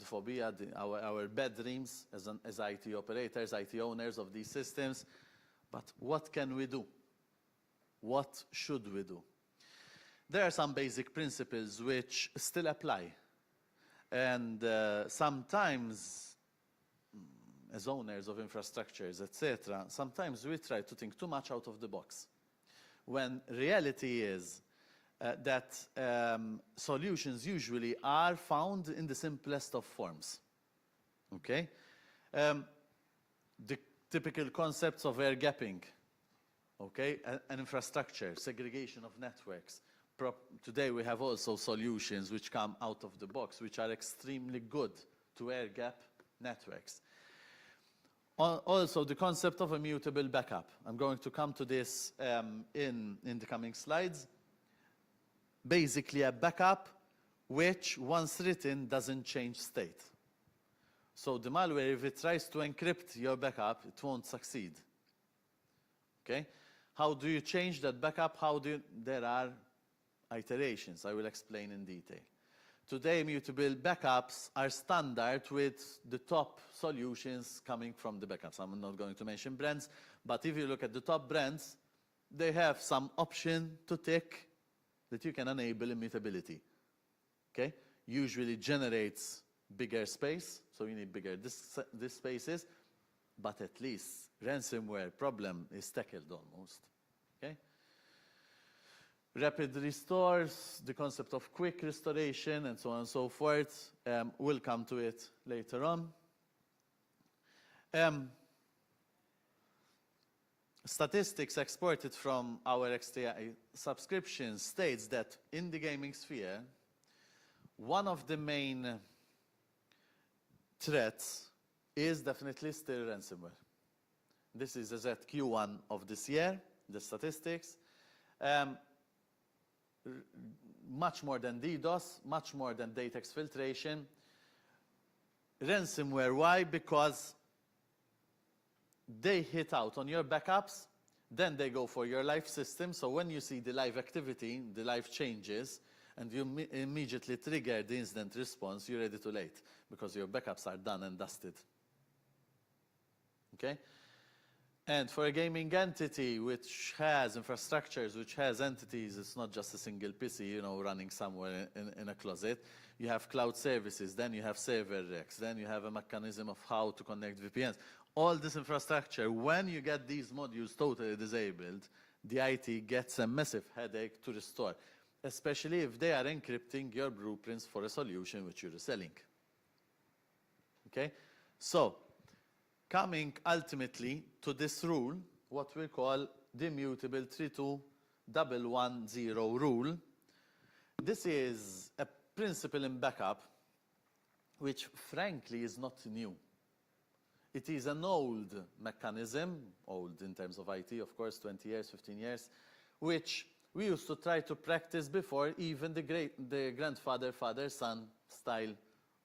phobia, our bad dreams as IT operators, IT owners of these systems. But what can we do? What should we do? There are some basic principles which still apply. And sometimes, as owners of infrastructures, etc., sometimes we try to think too much out of the box. When reality is that solutions usually are found in the simplest of forms. Okay? The typical concepts of air gapping, okay? An infrastructure, segregation of networks. Today we have also solutions which come out of the box, which are extremely good to air gap networks. Also, the concept of immutable backup. I'm going to come to this in the coming slides. Basically a backup which, once written, doesn't change state. So the malware, if it tries to encrypt your backup, it won't succeed. Okay? How do you change that backup? There are iterations. I will explain in detail. Today, immutable backups are standard with the top solutions coming from the backups. I'm not going to mention brands, but if you look at the top brands, they have some option to tick that you can enable immutability. Okay? Usually generates bigger space, so you need bigger disk spaces, but at least ransomware problem is tackled almost. Okay? Rapid restores, the concept of quick restoration, and so on and so forth. We'll come to it later on. Statistics exported from our XTI subscription states that in the gaming sphere, one of the main threats is definitely still ransomware. This is as at Q1 of this year, the statistics. Much more than DDoS, much more than data exfiltration. Ransomware, why? Because they hit out on your backups, then they go for your live system. So when you see the live activity, the live changes, and you immediately trigger the incident response, you're ready too late because your backups are done and dusted. Okay? And for a gaming entity which has infrastructures, which has entities, it's not just a single PC, you know, running somewhere in a closet. You have cloud services, then you have server racks, then you have a mechanism of how to connect VPNs. All this infrastructure, when you get these modules totally disabled, the IT gets a massive headache to restore, especially if they are encrypting your blueprints for a solution which you're selling. Okay? So, coming ultimately to this rule, what we call the immutable 32110 rule. This is a principle in backup which frankly is not new. It is an old mechanism, old in terms of IT, of course, 20 years, 15 years, which we used to try to practice before even the grandfather, father, son style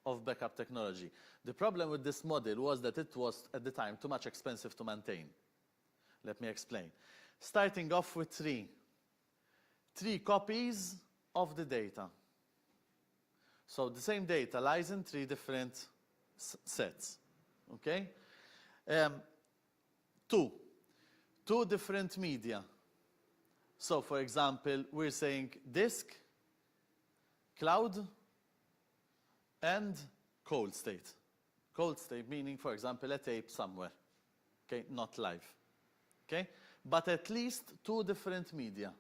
of backup technology. The problem with this model was that it was, at the time, too much expensive to maintain. Let me explain. Starting off with three copies of the data. So the same data lies in three different sets. Okay? Two different media. So, for example, we're saying disk, cloud, and cold state. Cold state meaning, for example, a tape somewhere, okay, not live, okay? But at least two different media.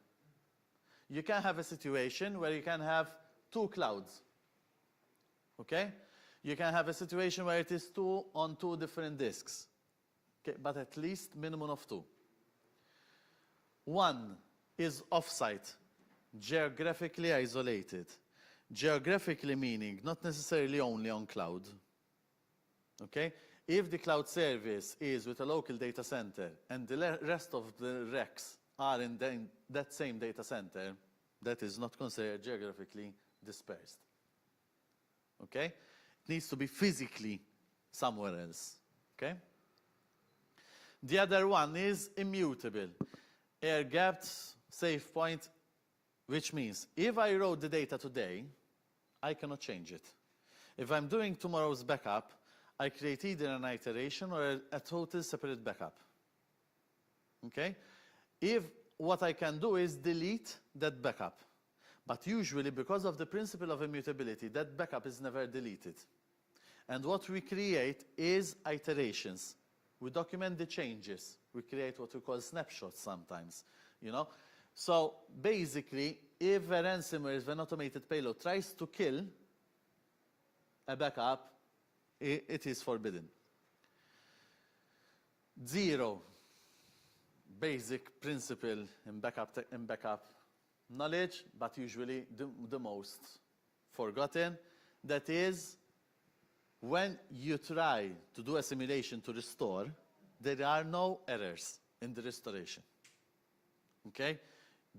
You can have a situation where you can have two clouds, okay? You can have a situation where it is two on two different disks, okay? But at least minimum of two. One is offsite, geographically isolated. Geographically meaning not necessarily only on cloud, okay? If the cloud service is with a local data center and the rest of the racks are in that same data center, that is not considered geographically dispersed, okay? It needs to be physically somewhere else, okay? The other one is immutable, air-gapped, safe point, which means if I wrote the data today, I cannot change it. If I'm doing tomorrow's backup, I create either an iteration or a total separate backup. Okay? If what I can do is delete that backup. But usually, because of the principle of immutability, that backup is never deleted. And what we create is iterations. We document the changes. We create what we call snapshots sometimes, you know? So basically, if a ransomware, if an automated payload tries to kill a backup, it is forbidden. Zero, basic principle in backup knowledge, but usually the most forgotten. That is, when you try to do a simulation to restore, there are no errors in the restoration. Okay?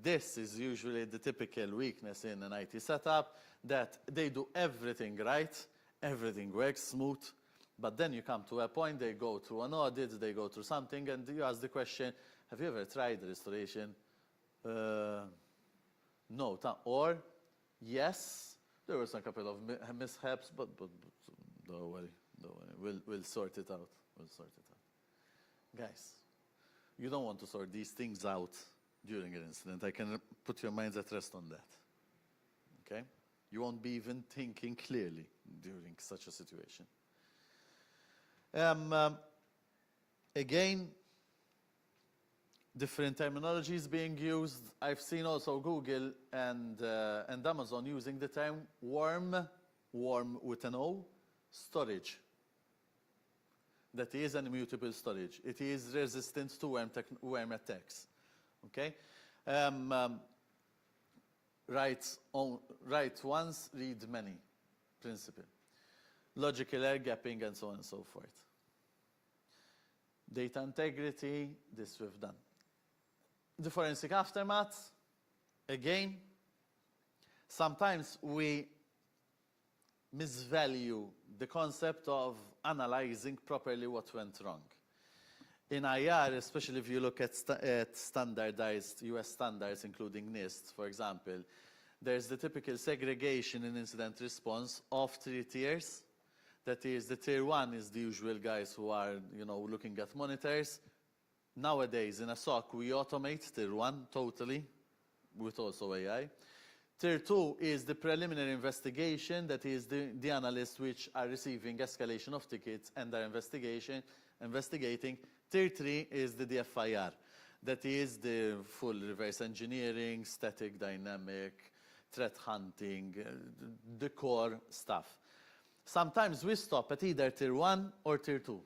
This is usually the typical weakness in an IT setup, that they do everything right, everything works smooth, but then you come to a point, they go through an audit, they go through something, and you ask the question, have you ever tried the restoration? No. Or, yes, there was a couple of mishaps, but don't worry, we'll sort it out. Guys, you don't want to sort these things out during an incident. I can put your minds at rest on that, okay? You won't be even thinking clearly during such a situation. Again, different terminologies being used. I've seen also Google and Amazon using the term worm with an O, storage. That is an immutable storage. It is resistant to worm attacks. Okay? Write once, read many principle. Logical air gapping, and so on and so forth. Data integrity, this we've done. The forensic aftermath, again, sometimes we misvalue the concept of analyzing properly what went wrong. In IR, especially if you look at standardized US standards, including NIST, for example, there's the typical segregation in incident response of 3 tiers. That is, the tier 1 is the usual guys who are, looking at monitors. Nowadays, in a SOC, we automate tier 1 totally, with also AI. Tier 2 is the preliminary investigation, that is the analysts which are receiving escalation of tickets and are investigating. Tier 3 is the DFIR, that is the full reverse engineering, static, dynamic, threat hunting, the core stuff. Sometimes we stop at either tier 1 or tier 2,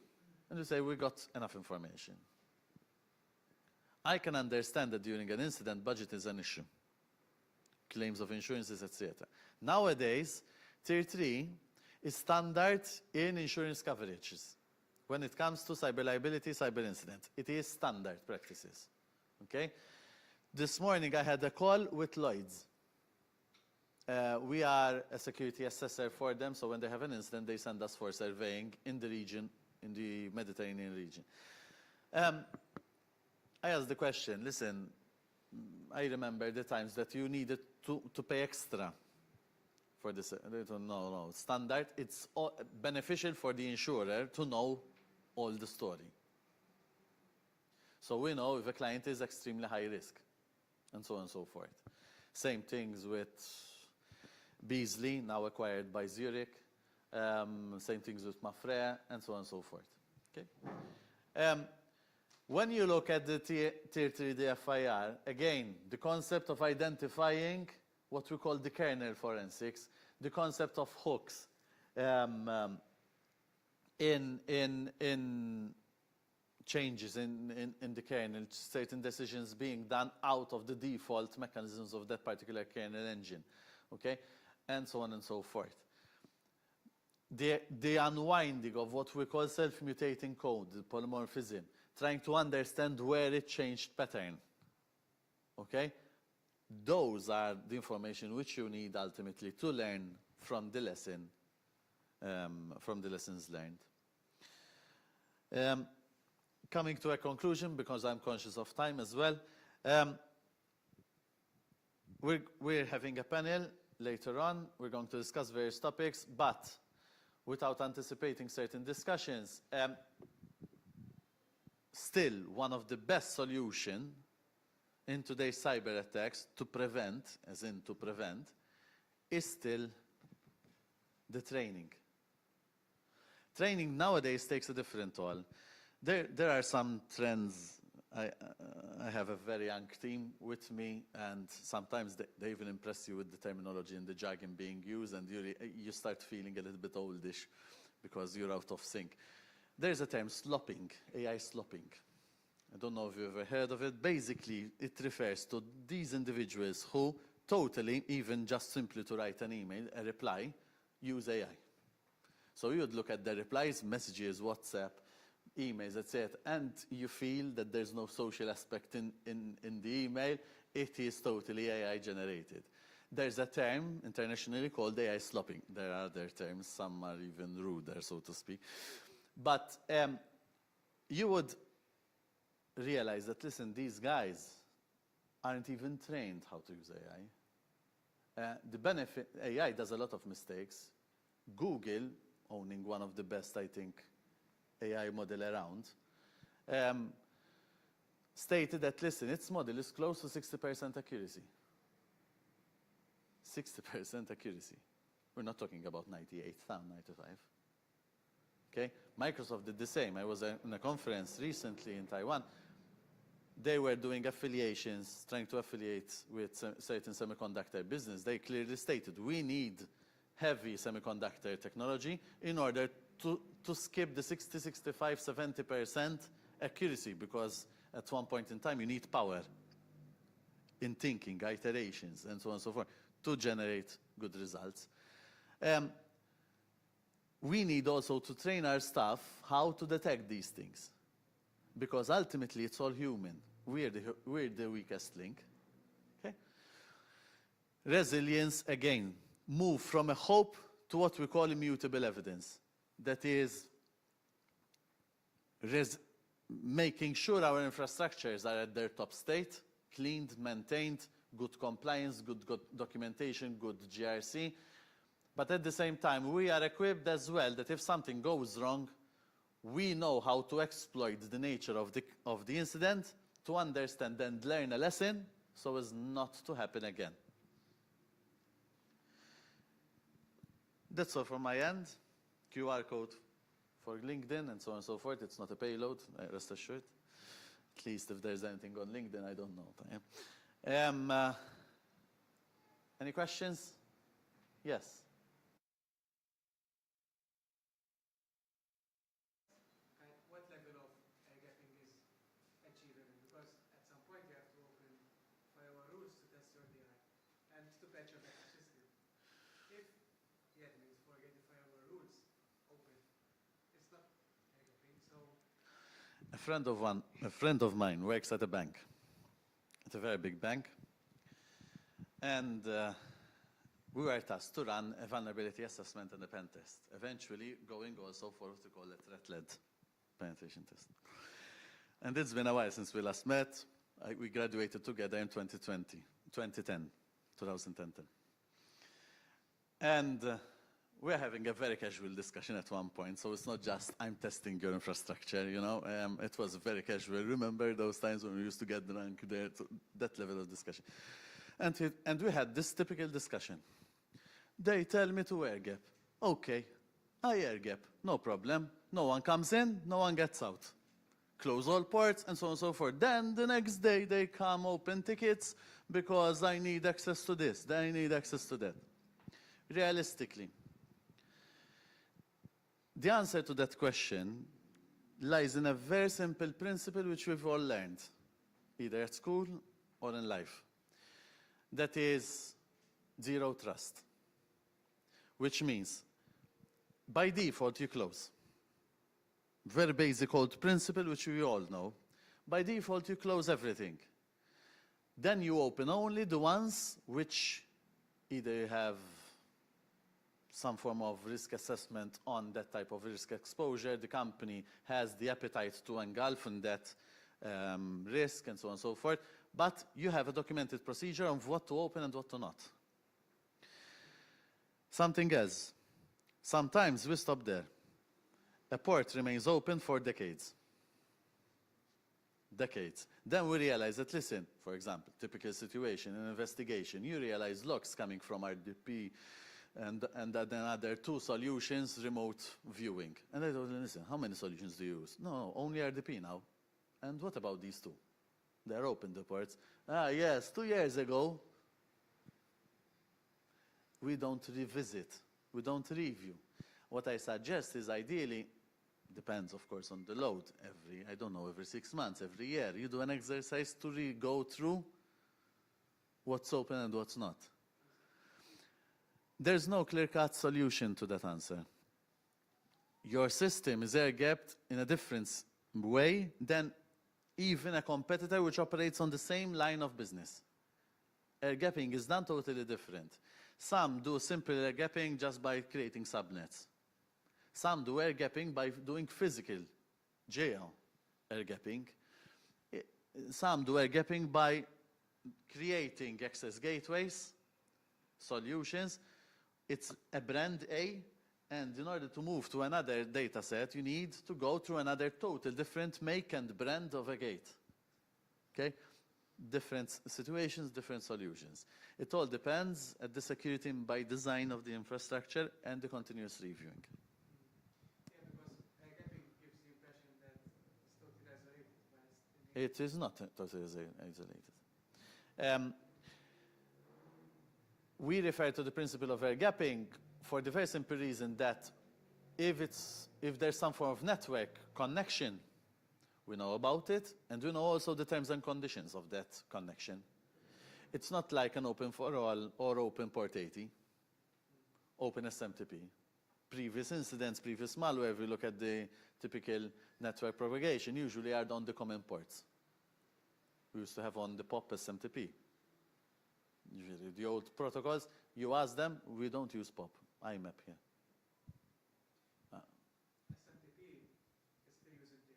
and we say we got enough information. I can understand that during an incident, budget is an issue. Claims of insurances, etc. Nowadays, tier 3 is standard in insurance coverages. When it comes to cyber liability, cyber incident, it is standard practices. Okay? This morning I had a call with Lloyd's. We are a security assessor for them, so when they have an incident, they send us for surveying in the region, in the Mediterranean region. I asked the question, listen, I remember the times that you needed to pay extra for this. No, standard. It's beneficial for the insurer to know all the story. So we know if a client is extremely high risk. and so on and so forth. Same things with Beasley, now acquired by Zurich. Same things with Mafre, and so on and so forth. Okay? When you look at the Tier 3 DFIR, again, the concept of identifying what we call the kernel forensics, the concept of hooks in changes in the kernel, certain decisions being done out of the default mechanisms of that particular kernel engine, okay, and so on and so forth. The unwinding of what we call self-mutating code, the polymorphism, trying to understand where it changed pattern, okay? Those are the information which you need ultimately to learn from the lesson, from the lessons learned. Coming to a conclusion, because I'm conscious of time as well, we're having a panel later on. We're going to discuss various topics, but without anticipating certain discussions, still one of the best solutions in today's cyber attacks to prevent, as in to prevent, is still the training. Training nowadays takes a different toll. There are some trends. I have a very young team with me, and sometimes they even impress you with the terminology and the jargon being used, and you start feeling a little bit oldish because you're out of sync. There's a term, slopping, AI slopping. I don't know if you've ever heard of it. Basically, it refers to these individuals who totally, even just simply to write an email, a reply, use AI. So you would look at the replies, messages, WhatsApp, emails, etc., and you feel that there's no social aspect in the email. It is totally AI generated. There's a term internationally called AI slopping. There are other terms, some are even ruder, so to speak. But you would realize that, listen, these guys aren't even trained how to use AI. The benefit, AI does a lot of mistakes. Google, owning one of the best, I think, AI model around, stated that, listen, its model is close to 60% accuracy. 60% accuracy. We're not talking about 98, 95. Okay? Microsoft did the same. I was in a conference recently in Taiwan. They were doing affiliations, trying to affiliate with certain semiconductor business. They clearly stated, we need heavy semiconductor technology in order to skip the 60, 65, 70% accuracy, because at one point in time you need power in thinking, iterations, and so on and so forth, to generate good results. We need also to train our staff how to detect these things, because ultimately it's all human. We're the weakest link. Okay? Resilience, again, move from a hope to what we call immutable evidence. That is making sure our infrastructures are at their top state, cleaned, maintained, good compliance, good documentation, good GRC. But at the same time, we are equipped as well that if something goes wrong, we know how to exploit the nature of the incident to understand and learn a lesson so as not to happen again. That's all from my end. QR code for LinkedIn and so on and so forth. It's not a payload, rest assured. At least if there's anything on LinkedIn, I don't know. Any questions? Yes. What level of air gapping is achievable? Because at some point you have to open firewall rules to test your DI and to patch your backup system. If the admins forget the firewall rules open, it's not air gapping. So A friend of mine works at a bank, at a very big bank, and we were tasked to run a vulnerability assessment and a pen test, eventually going also for what we call a threat-led penetration test. And it's been a while since we last met. We graduated together in 2010. And we're having a very casual discussion at one point, so it's not just I'm testing your infrastructure, you know. It was very casual. Remember those times when we used to get drunk there, to that level of discussion. And we had this typical discussion. They tell me to air gap. Okay, I air gap, no problem. No one comes in, no one gets out. Close all ports, and so on and so forth. Then the next day they come open tickets because I need access to this, then I need access to that. Realistically, the answer to that question lies in a very simple principle which we've all learned, either at school or in life. That is zero trust, which means by default you close. Very basic old principle which we all know. By default you close everything. Then you open only the ones which either you have some form of risk assessment on that type of risk exposure. The company has the appetite to engulf in that risk and so on and so forth. But you have a documented procedure of what to open and what to not. Something else. Sometimes we stop there. A port remains open for decades. Decades. Then we realize that, listen, for example, typical situation, an investigation, you realize logs coming from RDP and then other two solutions, remote viewing. And I told them, listen, how many solutions do you use? No, only RDP now. And what about these two? They're open, the ports. Ah, yes, 2 years ago. We don't revisit. We don't review. What I suggest is ideally, depends of course on the load, every 6 months, every year, you do an exercise to go through what's open and what's not. There's no clear-cut solution to that answer. Your system is air-gapped in a different way than even a competitor which operates on the same line of business. Air-gapping is done totally different. Some do simple air-gapping just by creating subnets. Some do air-gapping by doing physical jail air-gapping. Some do air-gapping by creating access gateways, solutions. It's a brand A, and in order to move to another data set, you need to go through another total different make and brand of a gate. Okay? Different situations, different solutions. It all depends at the security by design of the infrastructure and the continuous reviewing. It is not totally isolated. We refer to the principle of air gapping for the very simple reason that if there's some form of network connection, we know about it, and we know also the terms and conditions of that connection. It's not like an open for all or open port 80, open SMTP. Previous incidents, previous malware, if we look at the typical network propagation, usually are on the common ports. We used to have on the POP SMTP. Usually the old protocols, you ask them, we don't use POP, IMAP here. SMTP is still used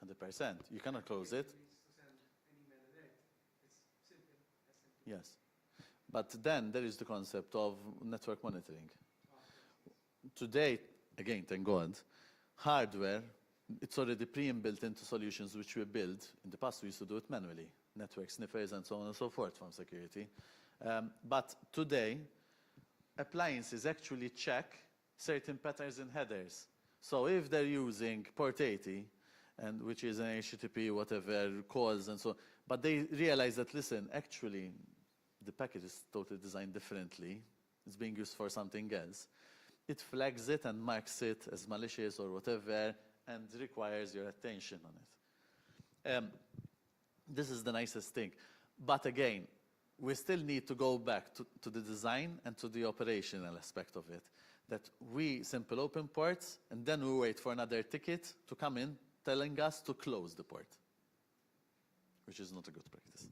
internally. 100%. You cannot close it. To send an email alert. It's simple SMTP. Yes. But then there is the concept of network monitoring. Today, again, thank God, hardware, it's already pre-inbuilt into solutions which we build. In the past, we used to do it manually, network sniffers and so on and so forth from security. But today, appliances actually check certain patterns in headers. So if they're using port 80, and which is an HTTP, whatever, calls and so on, but they realize that, listen, actually, the packet is totally designed differently. It's being used for something else. It flags it and marks it as malicious or whatever and requires your attention on it. This is the nicest thing. But again, we still need to go back to the design and to the operational aspect of it. That we simple open ports and then we wait for another ticket to come in telling us to close the port, which is not a good practice.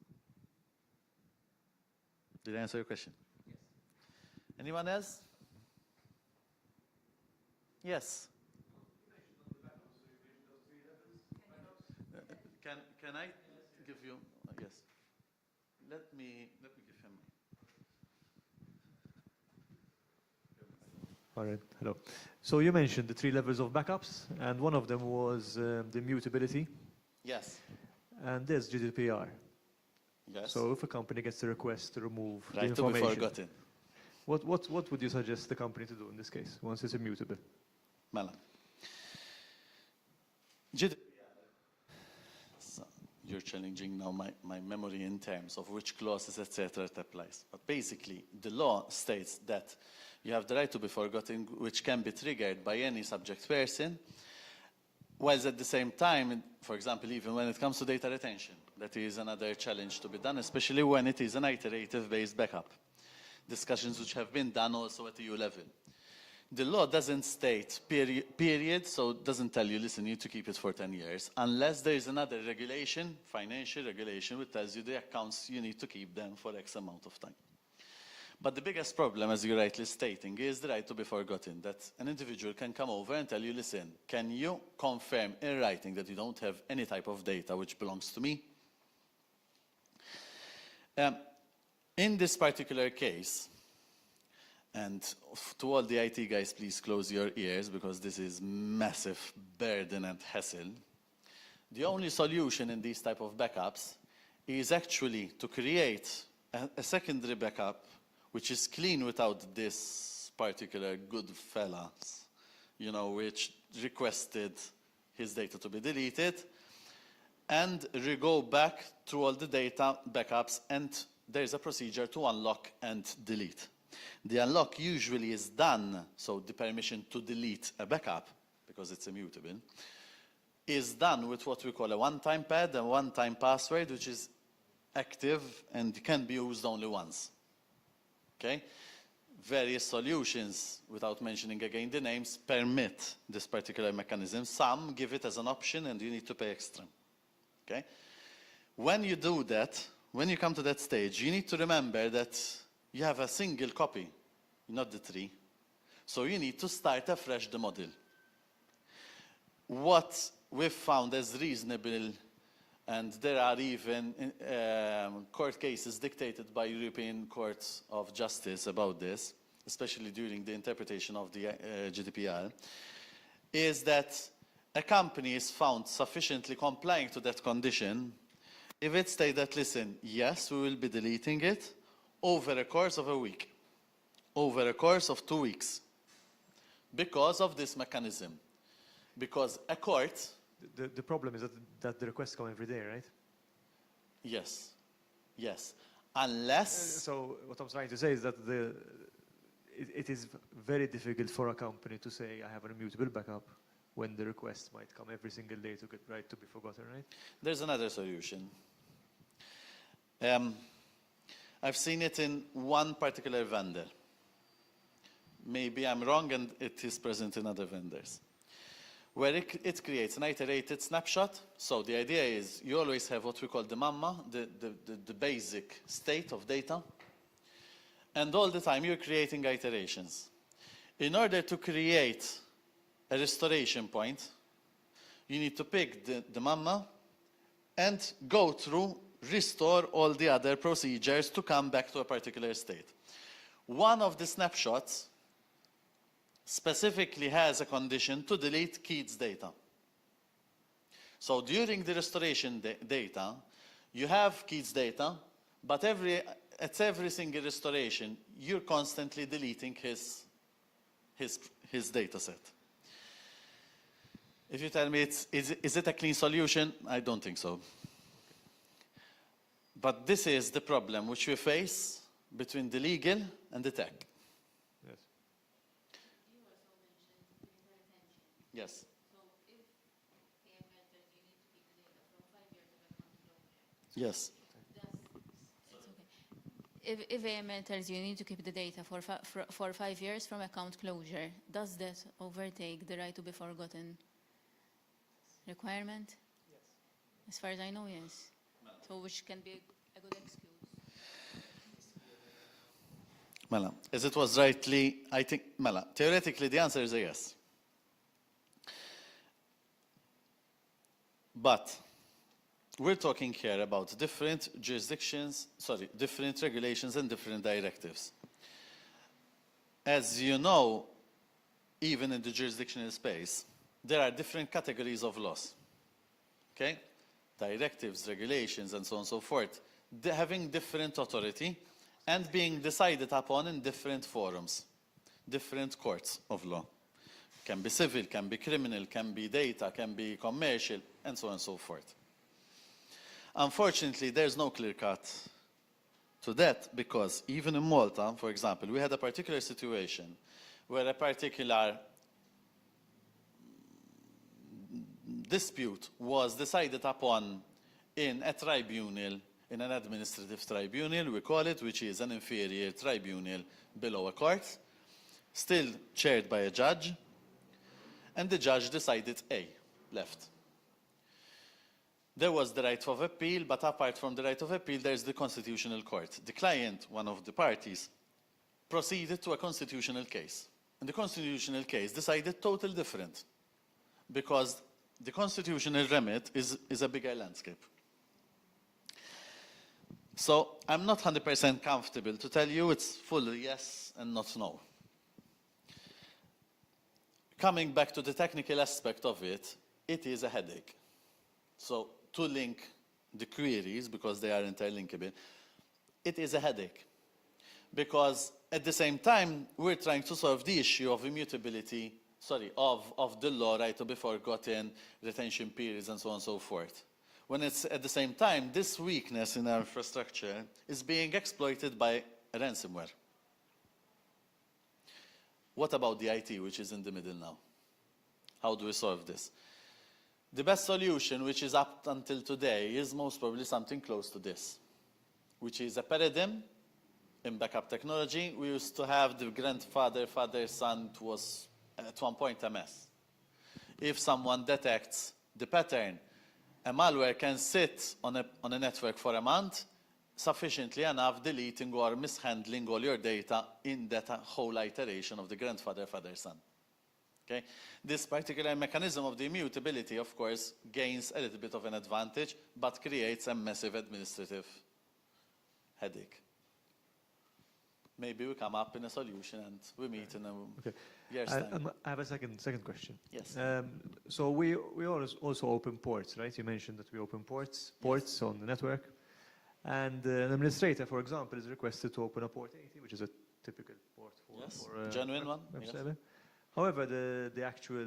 Did I answer your question? Yes. Anyone else? Yes. Can I give you? Yes. Let me give him. All right, hello. So you mentioned the 3 levels of backups, and one of them was the immutability, Yes. and there's GDPR. Yes. So if a company gets a request to remove the Right to be information, forgotten. what would you suggest the company to do in this case, once it's immutable? Mela. GDPR. So you're challenging now my memory in terms of which clauses, etc. it applies. But basically, the law states that you have the right to be forgotten, which can be triggered by any subject person, whilst at the same time, for example, even when it comes to data retention, that is another challenge to be done, especially when it is an iterative-based backup. Discussions which have been done also at EU level. The law doesn't state period, so it doesn't tell you, listen, you need to keep it for 10 years, unless there is another regulation, financial regulation, which tells you the accounts, you need to keep them for X amount of time. But the biggest problem, as you're rightly stating, is the right to be forgotten, that an individual can come over and tell you, listen, can you confirm in writing that you don't have any type of data which belongs to me? In this particular case, and to all the IT guys, please close your ears, because this is massive burden and hassle. The only solution in these type of backups is actually to create a secondary backup which is clean without this particular good fella, you know, which requested his data to be deleted, and go back through all the data backups, and there's a procedure to unlock and delete. The unlock usually is done, so the permission to delete a backup, because it's immutable, is done with what we call a one-time pad, a one-time password, which is active and can be used only once. Okay? Various solutions, without mentioning again the names, permit this particular mechanism. Some give it as an option and you need to pay extra. Okay? When you do that, when you come to that stage, you need to remember that you have a single copy, not the 3. So you need to start afresh the model. What we've found as reasonable, and there are even court cases dictated by European Courts of Justice about this, especially during the interpretation of the GDPR, is that a company is found sufficiently complying to that condition if it states that, listen, yes, we will be deleting it over a course of a week, over a course of 2 weeks, because of this mechanism. Because a court... The problem is that the requests come every day, right? Yes, yes. Unless... So what I'm trying to say is that it is very difficult for a company to say, I have an immutable backup, when the requests might come every single day to get right to be forgotten, right? There's another solution. I've seen it in one particular vendor. Maybe I'm wrong and it is present in other vendors, where it creates an iterated snapshot. So the idea is you always have what we call the mamma, the basic state of data, and all the time you're creating iterations. In order to create a restoration point, you need to pick the mamma and go through, restore all the other procedures to come back to a particular state. One of the snapshots specifically has a condition to delete Keith's data. So during the restoration data, you have Keith's data, but at every single restoration, you're constantly deleting his data set. If you tell me, is it a clean solution? I don't think so. But this is the problem which we face between the legal and the tech. Yes. You also mentioned data retention. Yes. So if AML says you need to keep the data from 5 years of account closure. Yes. It's okay. If AML tells you need to keep the data for 5 years from account closure, does that overtake the right to be forgotten requirement? Yes. As far as I know, yes. So which can be a good excuse. Mela, as it was rightly, I think, Mela, theoretically the answer is a yes. But we're talking here about different jurisdictions, different regulations and different directives. As you know, even in the jurisdictional space, there are different categories of laws. Okay? Directives, regulations, and so on and so forth, having different authority and being decided upon in different forums, different courts of law. Can be civil, can be criminal, can be data, can be commercial, and so on and so forth. Unfortunately, there's no clear cut to that, because even in Malta, for example, we had a particular situation where a particular dispute was decided upon in a tribunal, in an administrative tribunal, we call it, which is an inferior tribunal below a court, still chaired by a judge, and the judge decided A, left. There was the right of appeal, but apart from the right of appeal, there's the constitutional court. The client, one of the parties, proceeded to a constitutional case. And the constitutional case decided totally different, because the constitutional remit is a bigger landscape. So I'm not 100% comfortable to tell you it's full yes and not no. Coming back to the technical aspect of it, it is a headache. So to link the queries, because they are interlinkable, it is a headache. Because at the same time, we're trying to solve the issue of immutability, of the law right to be forgotten, retention periods, and so on and so forth. When it's at the same time, this weakness in our infrastructure is being exploited by ransomware. What about the IT, which is in the middle now? How do we solve this? The best solution, which is up until today, is most probably something close to this, which is a paradigm in backup technology. We used to have the grandfather, father, son. It was at one point a mess. If someone detects the pattern, a malware can sit on a network for a month, sufficiently enough deleting or mishandling all your data in that whole iteration of the grandfather, father, son. Okay? This particular mechanism of the immutability, of course, gains a little bit of an advantage, but creates a massive administrative headache. Maybe we come up in a solution and we meet in a year's time. I have a second question. Yes. So we also open ports, right? You mentioned that we open ports on the network. And an administrator, for example, is requested to open a port 80, which is a typical port for genuine one. web Yes. server. However, the actual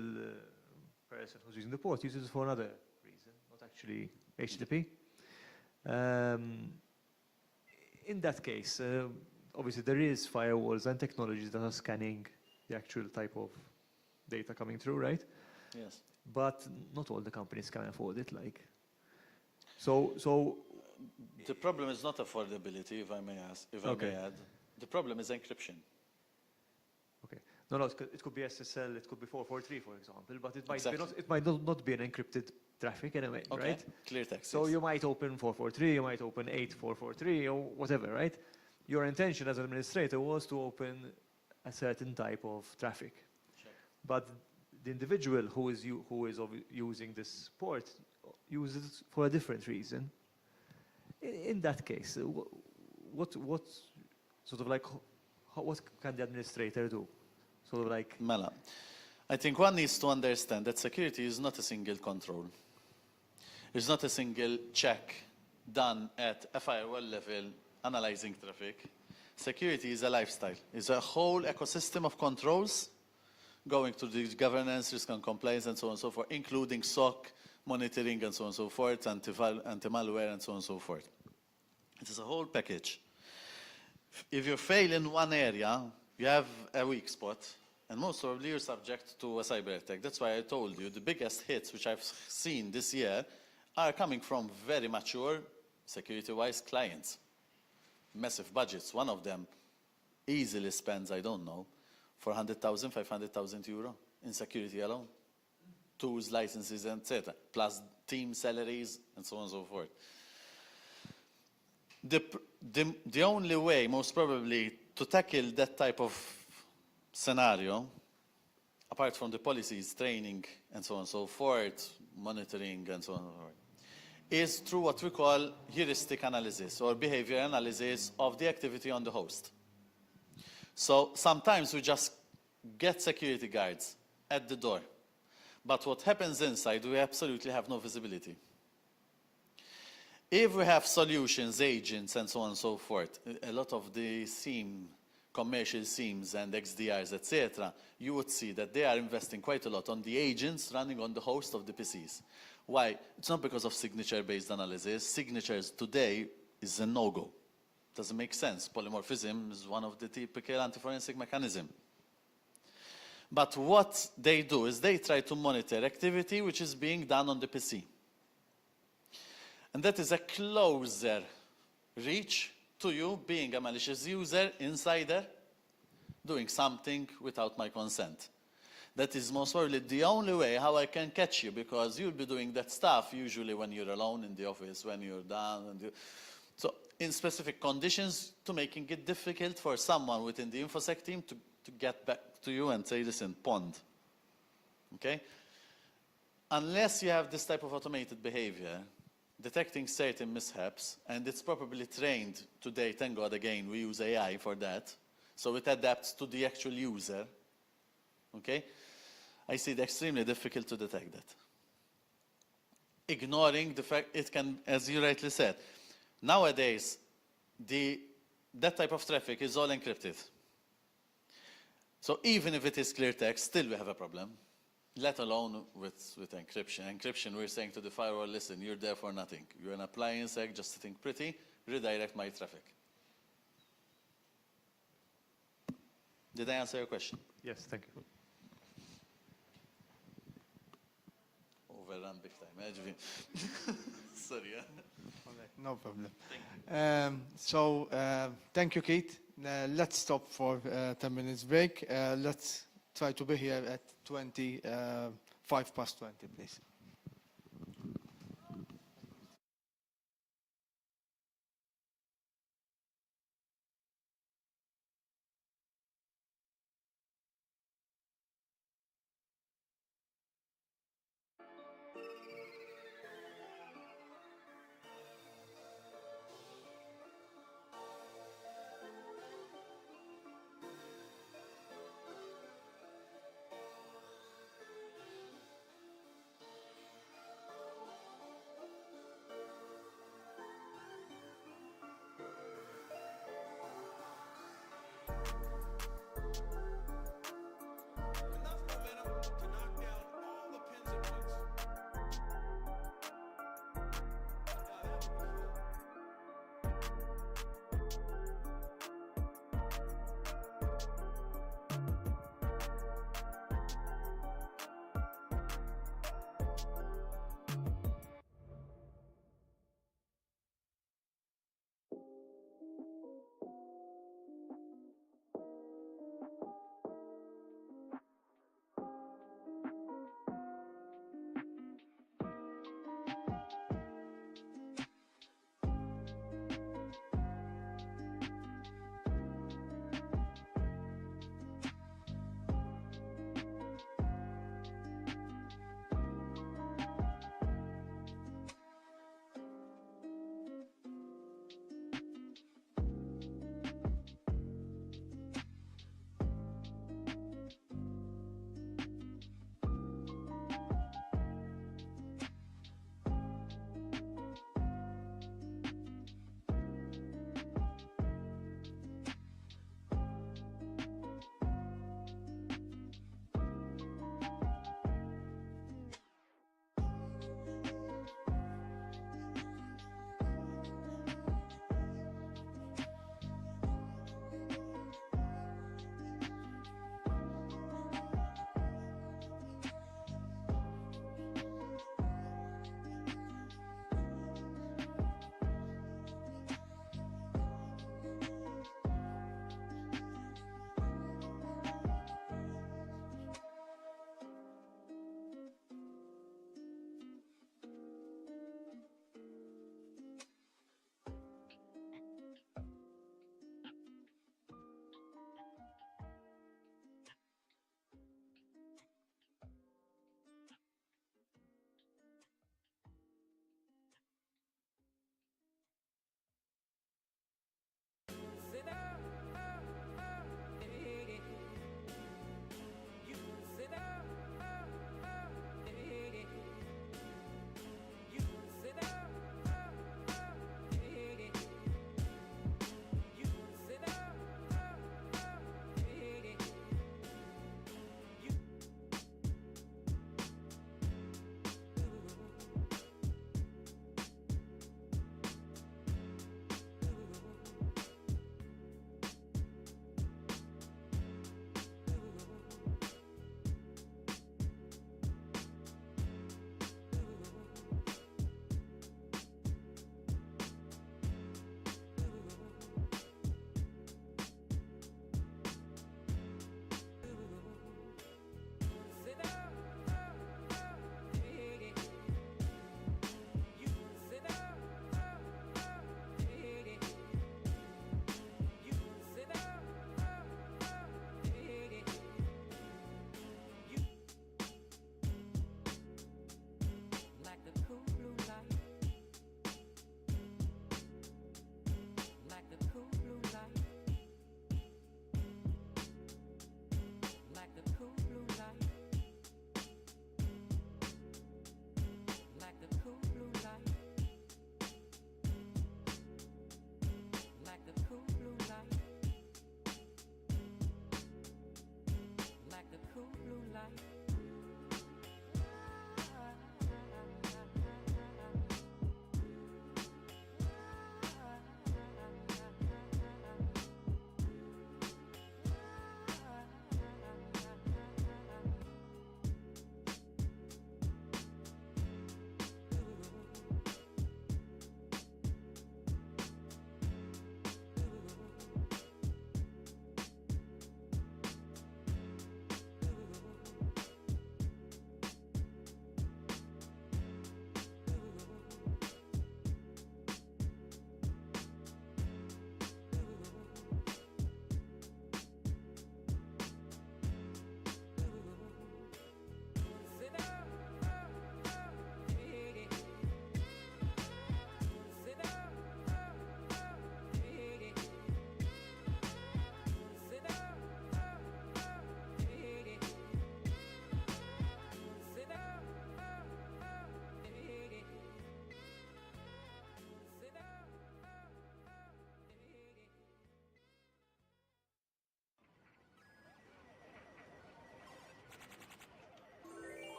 person who's using the port uses it for another reason, not actually HTTP. In that case, obviously there is firewalls and technologies that are scanning the actual type of data coming through, right? Yes. But not all the companies can afford it. So the problem is not affordability, if I may add. The problem is encryption. Okay. No, it could be SSL, it could be 443, for example, but it might Exactly. it might not be an encrypted traffic anyway, Okay. right? Clear text. So yes. you might open 443, you might open 8443, or whatever, right? Your intention as an administrator was to open a certain type of traffic. Sure. But the individual who is using this port uses it for a different reason. In that case, what sort of like, what can the administrator do? Sort of like... Mela, I think one needs to understand that security is not a single control. It's not a single check done at a firewall level analyzing traffic. Security is a lifestyle. It's a whole ecosystem of controls going to the governance, risk and compliance, and so on and so forth, including SOC, monitoring, and so on and so forth, anti-malware, and so on and so forth. It is a whole package. If you fail in one area, you have a weak spot, and most probably you're subject to a cyber attack. That's why I told you the biggest hits which I've seen this year are coming from very mature, security-wise clients. Massive budgets. One of them easily spends, I don't know, 400,000, 500,000 euro in security alone. Tools, licenses, etc. Plus team salaries, and so on and so forth. The only way, most probably, to tackle that type of scenario, apart from the policies, training, and so on and so forth, monitoring, and so on and so forth, is through what we call heuristic analysis or behavior analysis of the activity on the host. So sometimes we just get security guards at the door. But what happens inside, we absolutely have no visibility. If we have solutions, agents, and so on and so forth, a lot of the commercial SIEMs and XDRs, etc., you would see that they are investing quite a lot on the agents running on the host of the PCs. Why? It's not because of signature-based analysis. Signatures today is a no-go. Doesn't make sense. Polymorphism is one of the typical anti-forensic mechanisms. But what they do is they try to monitor activity which is being done on the PC. And that is a closer reach to you being a malicious user, insider, doing something without my consent. That is most probably the only way how I can catch you, because you'll be doing that stuff usually when you're alone in the office, when you're done. So in specific conditions, to making it difficult for someone within the InfoSec team to get back to you and say, listen, pond. Okay? Unless you have this type of automated behavior, detecting certain mishaps, and it's probably trained today, thank God again, we use AI for that, so it adapts to the actual user, okay? I see it extremely difficult to detect that. Ignoring the fact it can, as you rightly said, nowadays, that type of traffic is all encrypted. So even if it is clear text, still we have a problem. Let alone with encryption. Encryption, we're saying to the firewall, listen, you're there for nothing. You're an appliance egg, just sitting pretty, redirect my traffic. Did I answer your question? Yes, thank you. Overrun big time. Sorry. No problem. Thank you, Keith. Let's stop for 10 minutes break. Let's try to be here at 5:20, please.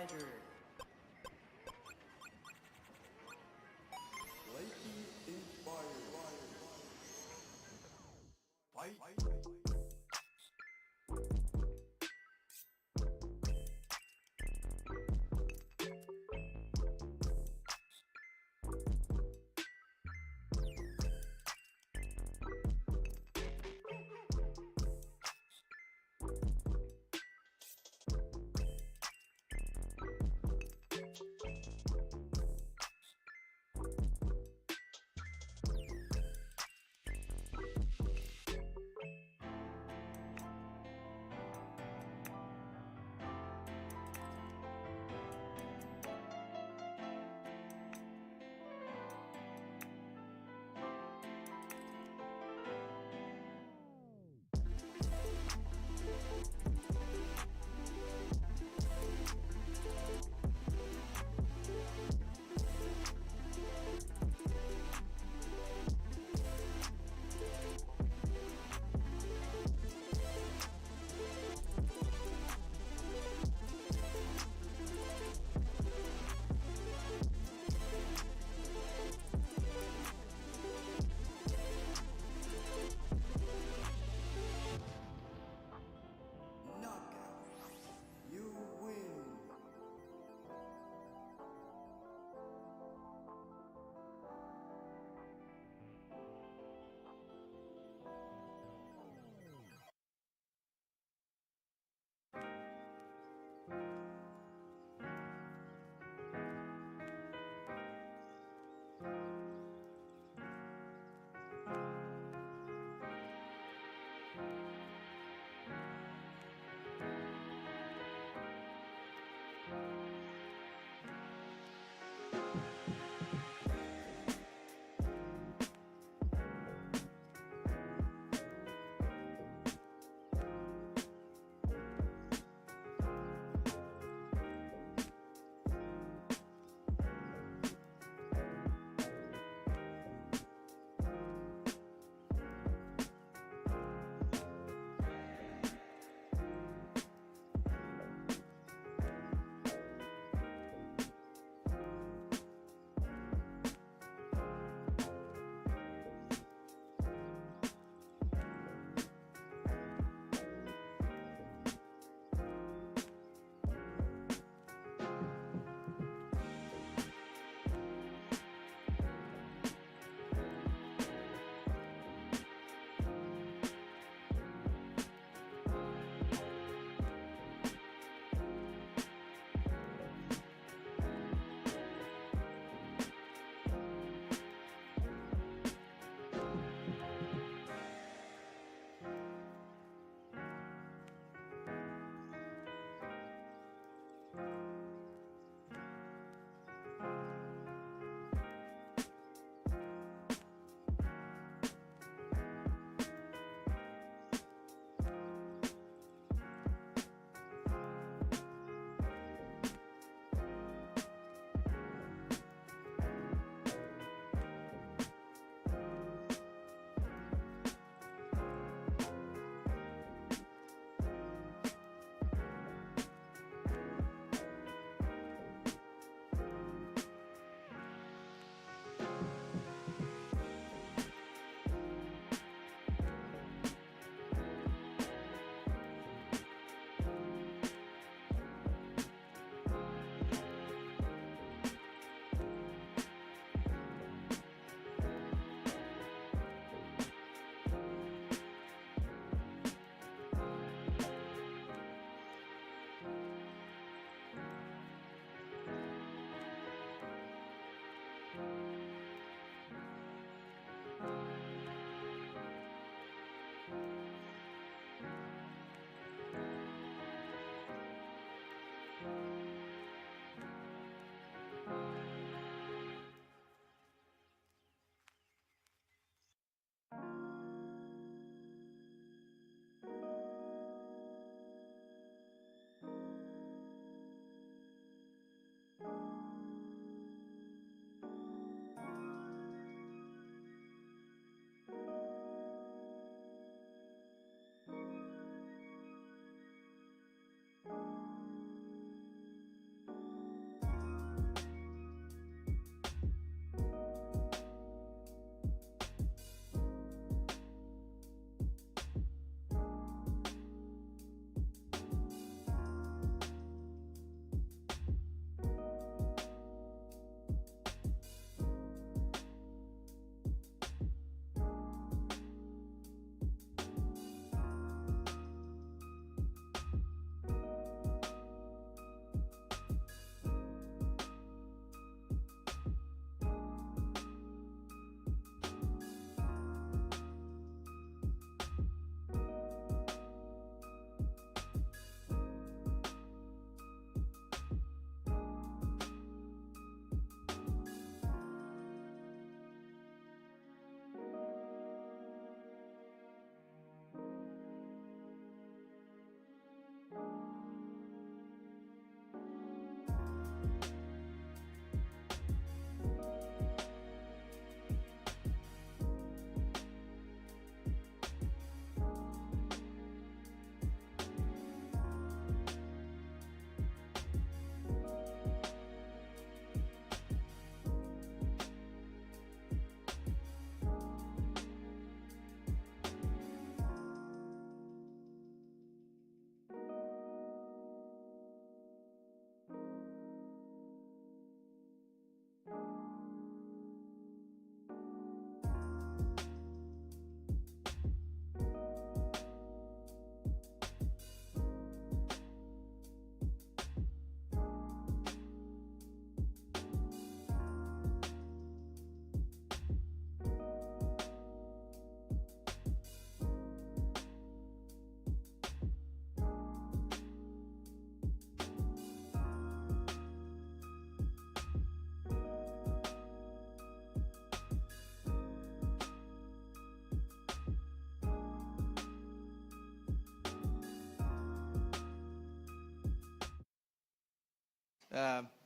Fighter. Lightning Inspired. Fight.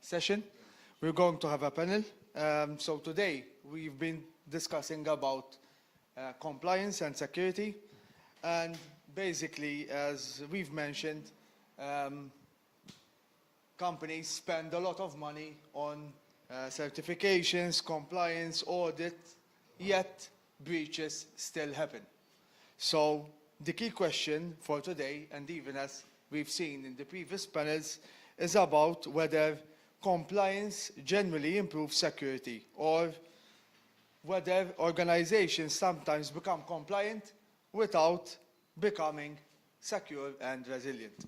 session. We're going to have a panel. So today we've been discussing about compliance and security. And basically, as we've mentioned, companies spend a lot of money on certifications, compliance, audit, yet breaches still happen. So the key question for today, and even as we've seen in the previous panels, is about whether compliance generally improves security or whether organizations sometimes become compliant without becoming secure and resilient.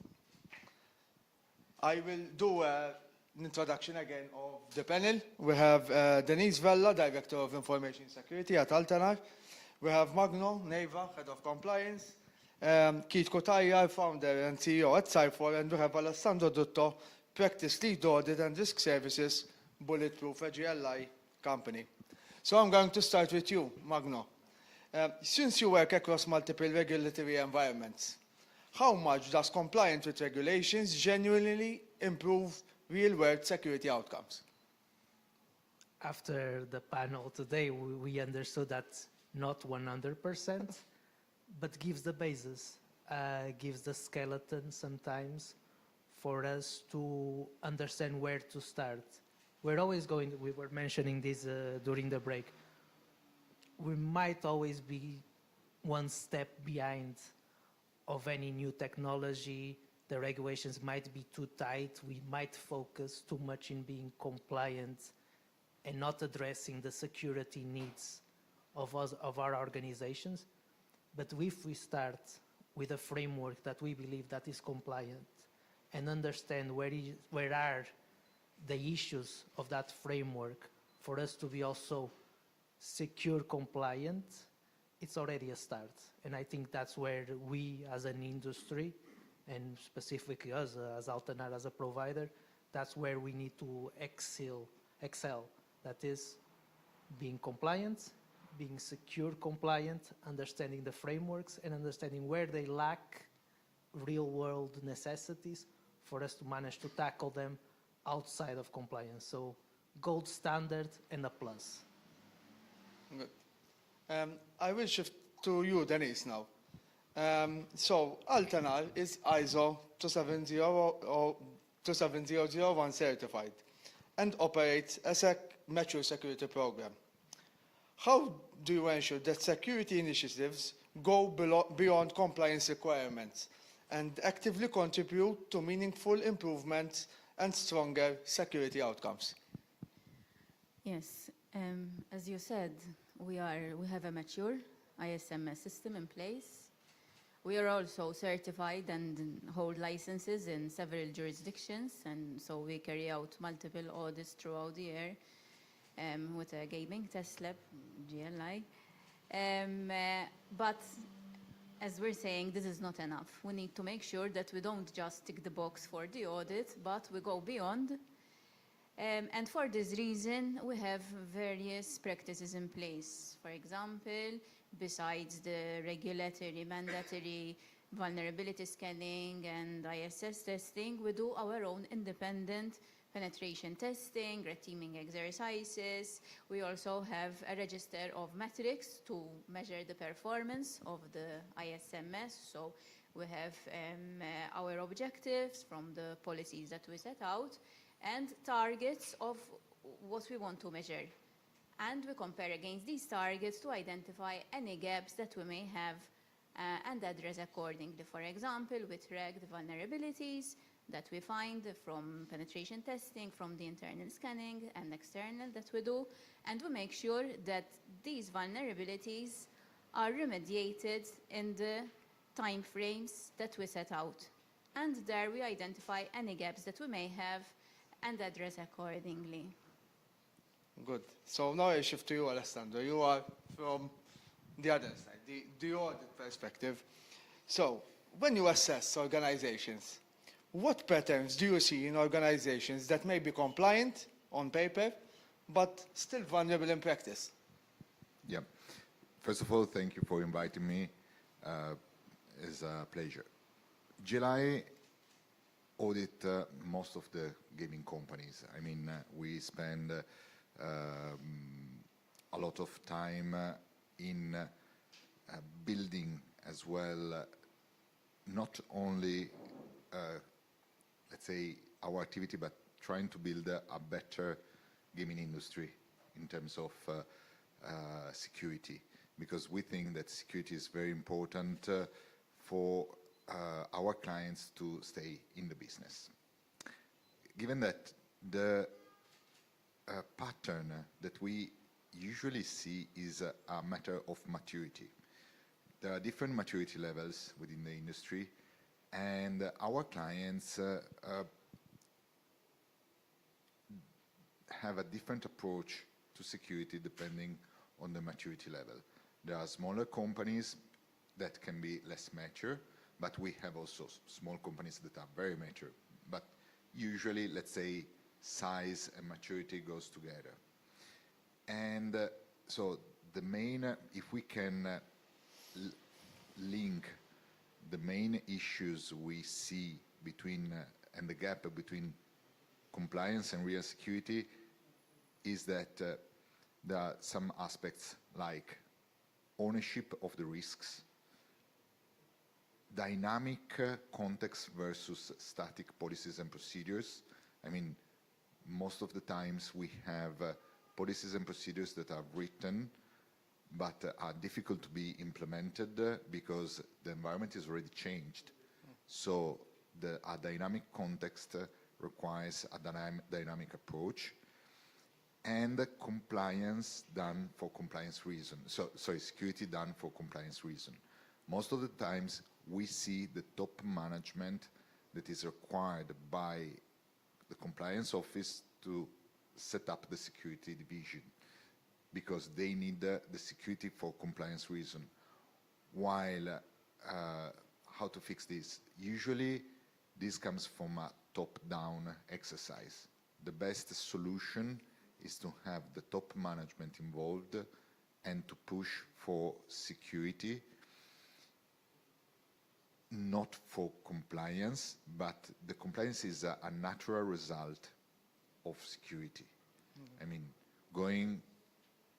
I will do an introduction again of the panel. We have Denise, Vella, Director of Information Security at Altenar. We have Magno, Neiva, Head of Compliance. Cutajar, Founder and CEO at Cypher. And we have Alessandro Dutto, Practice Lead Audit and Risk Services, Bulletproof, a GLI company. So I'm going to start with you, Magno. Since you work across multiple regulatory environments, how much does compliance with regulations genuinely improve real-world security outcomes? After the panel today, we understood that not 100%, but gives the basis, gives the skeleton sometimes for us to understand where to start. We're always going, we were mentioning this during the break, we might always be one step behind of any new technology. The regulations might be too tight. We might focus too much in being compliant and not addressing the security needs of our organizations. But if we start with a framework that we believe that is compliant and understand where are the issues of that framework for us to be also secure compliant, it's already a start. And I think that's where we as an industry, and specifically us as Altenar as a provider, that's where we need to excel. That is being compliant, being secure compliant, understanding the frameworks and understanding where they lack real world necessities for us to manage to tackle them outside of compliance. So gold standard and a plus. Good. I will shift to you, Denise, now. So Altenar is ISO 27001 certified and operates as a mature security program. How do you ensure that security initiatives go beyond compliance requirements and actively contribute to meaningful improvements and stronger security outcomes? Yes, as you said, we have a mature ISMS system in place. We are also certified and hold licenses in several jurisdictions, and so we carry out multiple audits throughout the year with a gaming test lab, GLI. But as we're saying, this is not enough. We need to make sure that we don't just tick the box for the audit, but we go beyond. And for this reason, we have various practices in place. For example, besides the regulatory, mandatory vulnerability scanning and ISS testing, we do our own independent penetration testing, red teaming exercises. We also have a register of metrics to measure the performance of the ISMS. So we have our objectives from the policies that we set out and targets of what we want to measure. And we compare against these targets to identify any gaps that we may have and address accordingly. For example, we track the vulnerabilities that we find from penetration testing, from the internal scanning and external that we do, and we make sure that these vulnerabilities are remediated in the time frames that we set out. And there we identify any gaps that we may have and address accordingly. Good. So now I shift to you, Alessandro. You are from the other side, the audit perspective. So when you assess organizations, what patterns do you see in organizations that may be compliant on paper, but still vulnerable in practice? Yeah. First of all, thank you for inviting me. It's a pleasure. GLI audit most of the gaming companies. I mean, we spend a lot of time in building as well, not only, let's say, our activity, but trying to build a better gaming industry in terms of security, because we think that security is very important for our clients to stay in the business. Given that the pattern that we usually see is a matter of maturity. There are different maturity levels within the industry, and our clients have a different approach to security depending on the maturity level. There are smaller companies that can be less mature, but we have also small companies that are very mature. But usually, let's say, size and maturity goes together. And so the main, if we can link the main issues we see between, and the gap between compliance and real security, is that there are some aspects like ownership of the risks, dynamic context versus static policies and procedures. I mean, most of the times we have policies and procedures that are written but are difficult to be implemented because the environment is already changed. So a dynamic context requires a dynamic approach, and compliance done for compliance reason. Sorry, security done for compliance reason. Most of the times we see the top management that is required by the compliance office to set up the security division, because they need the security for compliance reason. While how to fix this? Usually this comes from a top-down exercise. The best solution is to have the top management involved and to push for security, not for compliance, but the compliance is a natural result of security. I mean, going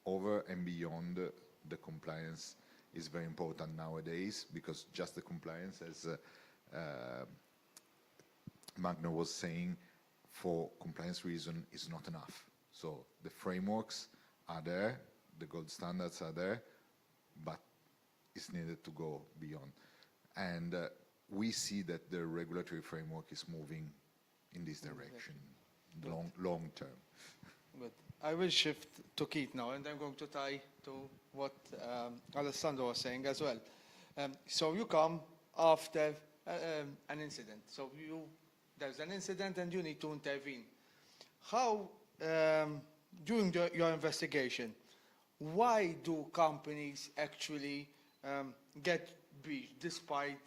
over and beyond the compliance is very important nowadays, because just the compliance, as Magno was saying, for compliance reason is not enough. So the frameworks are there, the gold standards are there, but it's needed to go beyond. And we see that the regulatory framework is moving in this direction, long term. Good. I will shift to Keith now, and I'm going to tie to what Alessandro was saying as well. So you come after an incident. So there's an incident and you need to intervene. How, during your investigation, why do companies actually get breached despite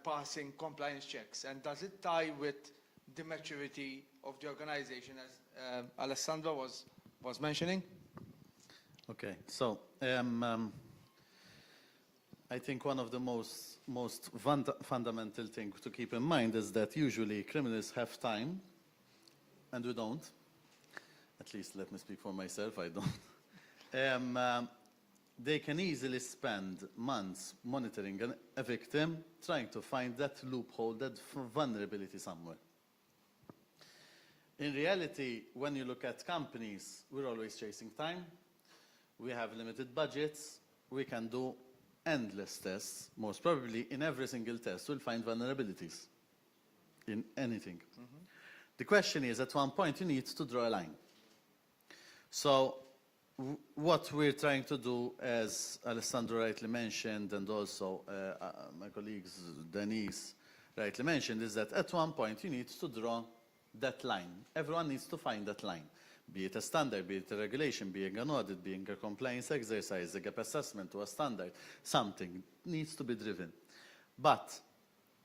passing compliance checks? And does it tie with the maturity of the organization, as Alessandro was mentioning? Okay, so I think one of the most fundamental things to keep in mind is that usually criminals have time, and we don't. At least let me speak for myself, I don't. They can easily spend months monitoring a victim, trying to find that loophole, that vulnerability somewhere. In reality, when you look at companies, we're always chasing time. We have limited budgets. We can do endless tests. Most probably, in every single test, we'll find vulnerabilities in anything. The question is, at one point, you need to draw a line. So what we're trying to do, as Alessandro rightly mentioned, and also my colleagues Denise rightly mentioned, is that at one point you need to draw that line. Everyone needs to find that line, be it a standard, be it a regulation, being an audit, being a compliance exercise, a gap assessment to a standard. Something needs to be driven. But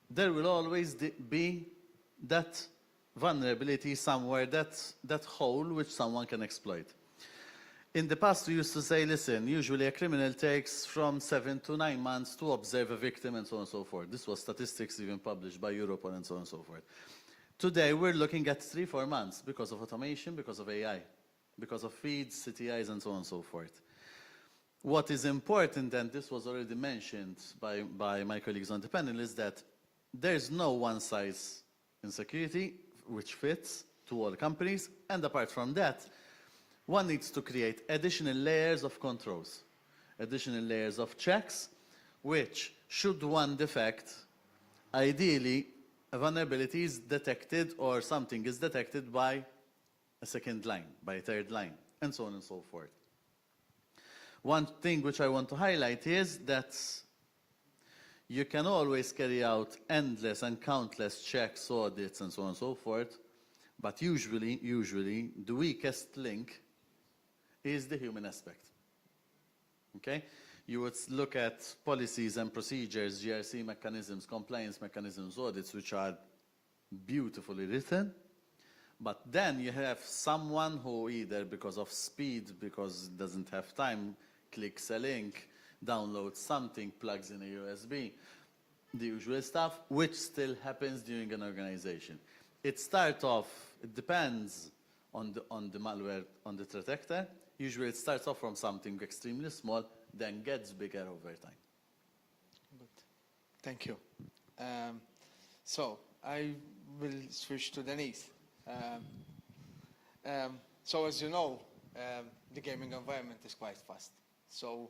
there will always be that vulnerability somewhere, that hole which someone can exploit. In the past, we used to say, listen, usually a criminal takes from 7 to 9 months to observe a victim and so on and so forth. This was statistics even published by Europol and so on and so forth. Today, we're looking at 3-4 months because of automation, because of AI, because of feeds, CTIs, and so on and so forth. What is important, and this was already mentioned by my colleagues on the panel, is that there's no one size in security which fits to all companies, and apart from that, one needs to create additional layers of controls, additional layers of checks, which, should one defect, ideally, a vulnerability is detected or something is detected by a second line, by a third line, and so on and so forth. One thing which I want to highlight is that you can always carry out endless and countless checks, audits, and so on and so forth, but usually, the weakest link is the human aspect. Okay? You would look at policies and procedures, GRC mechanisms, compliance mechanisms, audits, which are beautifully written, but then you have someone who either because of speed, because it doesn't have time, clicks a link, downloads something, plugs in a USB, the usual stuff, which still happens during an organization. It starts off, it depends on the malware, on the threat actor. Usually it starts off from something extremely small, then gets bigger over time. Good. Thank you. So I will switch to Denise. So as you know, the gaming environment is quite fast. So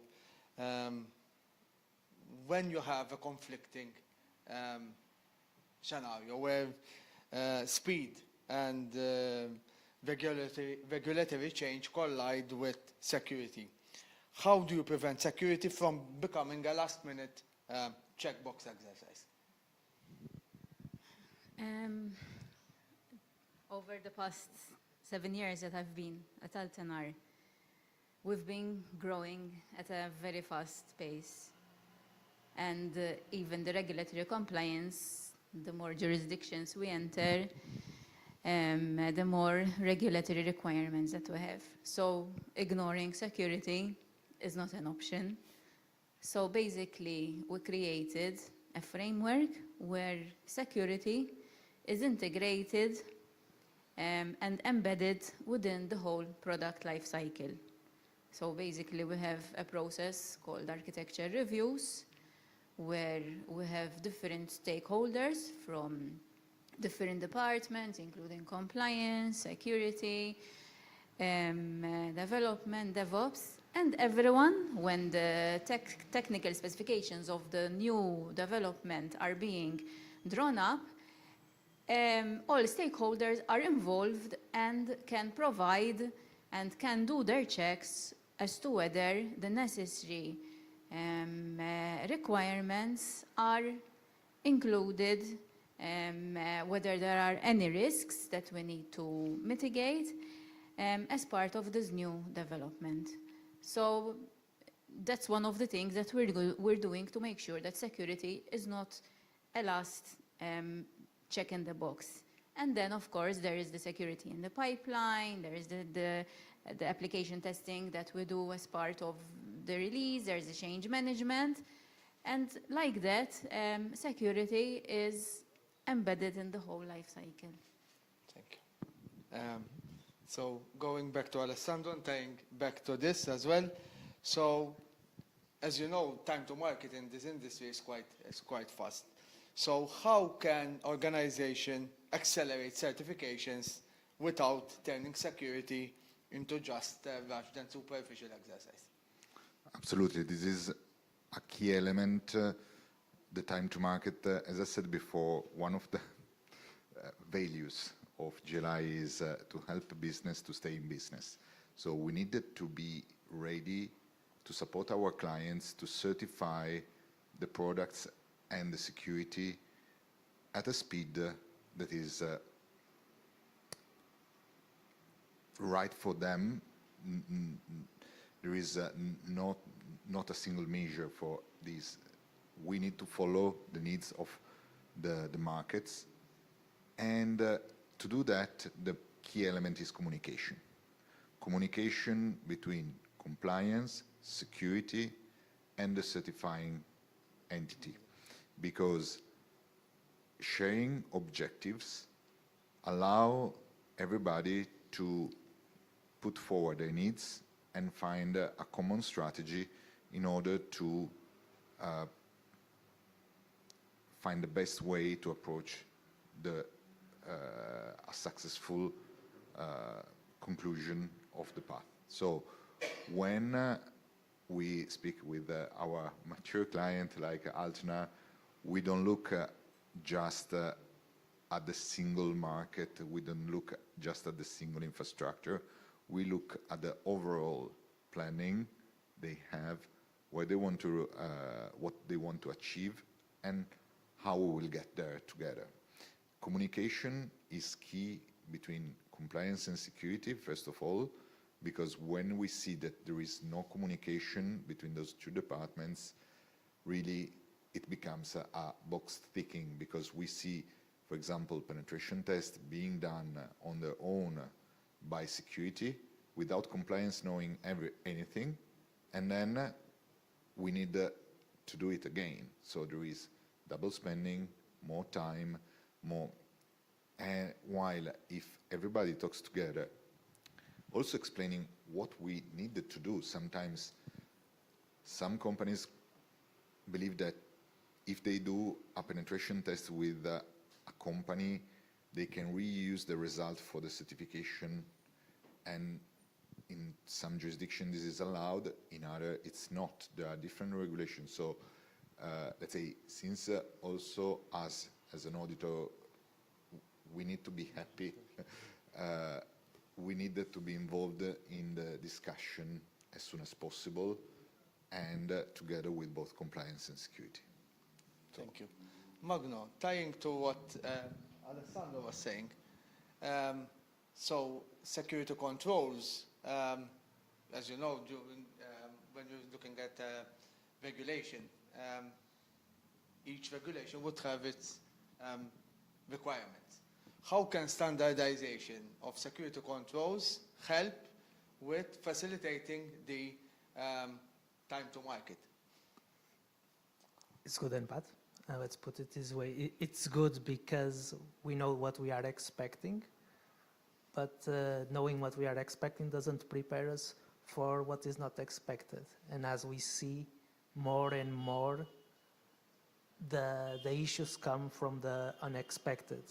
when you have a conflicting scenario where speed and regulatory change collide with security, how do you prevent security from becoming a last-minute checkbox exercise? Over the past 7 years that I've been at Altenar, we've been growing at a very fast pace. And even the regulatory compliance, the more jurisdictions we enter, the more regulatory requirements that we have. So ignoring security is not an option. So basically, we created a framework where security is integrated and embedded within the whole product life cycle. So basically, we have a process called architecture reviews, where we have different stakeholders from different departments, including compliance, security, development, DevOps, and everyone, when the technical specifications of the new development are being drawn up, all stakeholders are involved and can provide and can do their checks as to whether the necessary requirements are included, whether there are any risks that we need to mitigate as part of this new development. So that's one of the things that we're doing to make sure that security is not a last check in the box. And then, of course, there is the security in the pipeline, there is the application testing that we do as part of the release, there's the change management, and like that, security is embedded in the whole life cycle. Thank you. So going back to Alessandro and tying back to this as well. So as you know, time to market in this industry is quite fast. So how can organization accelerate certifications without turning security into just a rushed and superficial exercise? Absolutely. This is a key element, the time to market. As I said before, one of the values of GLI is to help business to stay in business. So we needed to be ready to support our clients to certify the products and the security at a speed that is right for them. There is not a single measure for this. We need to follow the needs of the markets. And to do that, the key element is communication. communication between compliance, security, and the certifying entity, because sharing objectives allow everybody to put forward their needs and find a common strategy in order to find the best way to approach a successful conclusion of the path. So when we speak with our mature client like Altenar, we don't look just at the single market, we don't look just at the single infrastructure, we look at the overall planning they have, where they want to, what they want to achieve, and how we will get there together. Communication is key between compliance and security, first of all, because when we see that there is no communication between those two departments, really it becomes a box ticking, because we see, for example, penetration tests being done on their own by security without compliance knowing anything, and then we need to do it again. So there is double spending, more time, more. And while if everybody talks together, also explaining what we needed to do, sometimes some companies believe that if they do a penetration test with a company, they can reuse the result for the certification, and in some jurisdictions this is allowed, in other it's not. There are different regulations. So let's say, since also us as an auditor, we need to be happy, we needed to be involved in the discussion as soon as possible, and together with both compliance and security. Thank you. Magno, tying to what Alessandro was saying, so security controls, as you know, during, when you're looking at regulation, each regulation would have its requirements. How can standardization of security controls help with facilitating the time to market? It's good and bad. Let's put it this way. It's good because we know what we are expecting, but knowing what we are expecting doesn't prepare us for what is not expected. And as we see more and more, the issues come from the unexpected.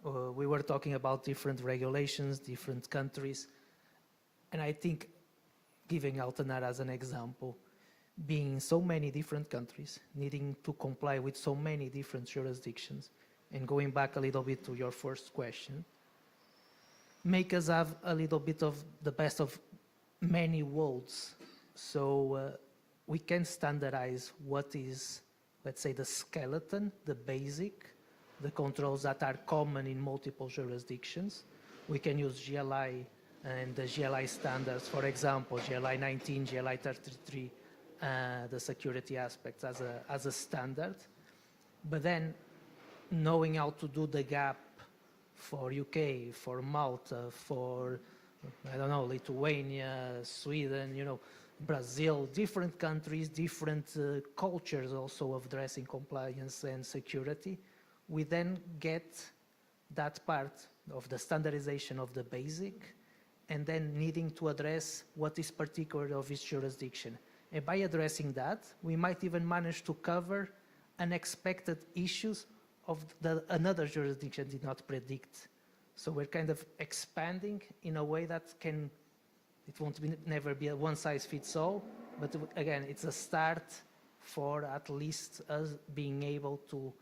We were talking about different regulations, different countries, and I think, giving Altenar as an example, being in so many different countries, needing to comply with so many different jurisdictions, and going back a little bit to your first question, make us have a little bit of the best of many worlds. So we can standardize what is, let's say, the skeleton, the basic, the controls that are common in multiple jurisdictions. We can use GLI and the GLI standards, for example, GLI 19, GLI 33, the security aspects as a standard. But then knowing how to do the gap for UK, for Malta, for, I don't know, Lithuania, Sweden, you know, Brazil, different countries, different cultures also of addressing compliance and security, we then get that part of the standardization of the basic, and then needing to address what is particular of each jurisdiction. And by addressing that, we might even manage to cover unexpected issues of another jurisdiction did not predict. So we're kind of expanding in a way that can, it won't be, never be a one-size-fits-all, but again, it's a start for at least us being able to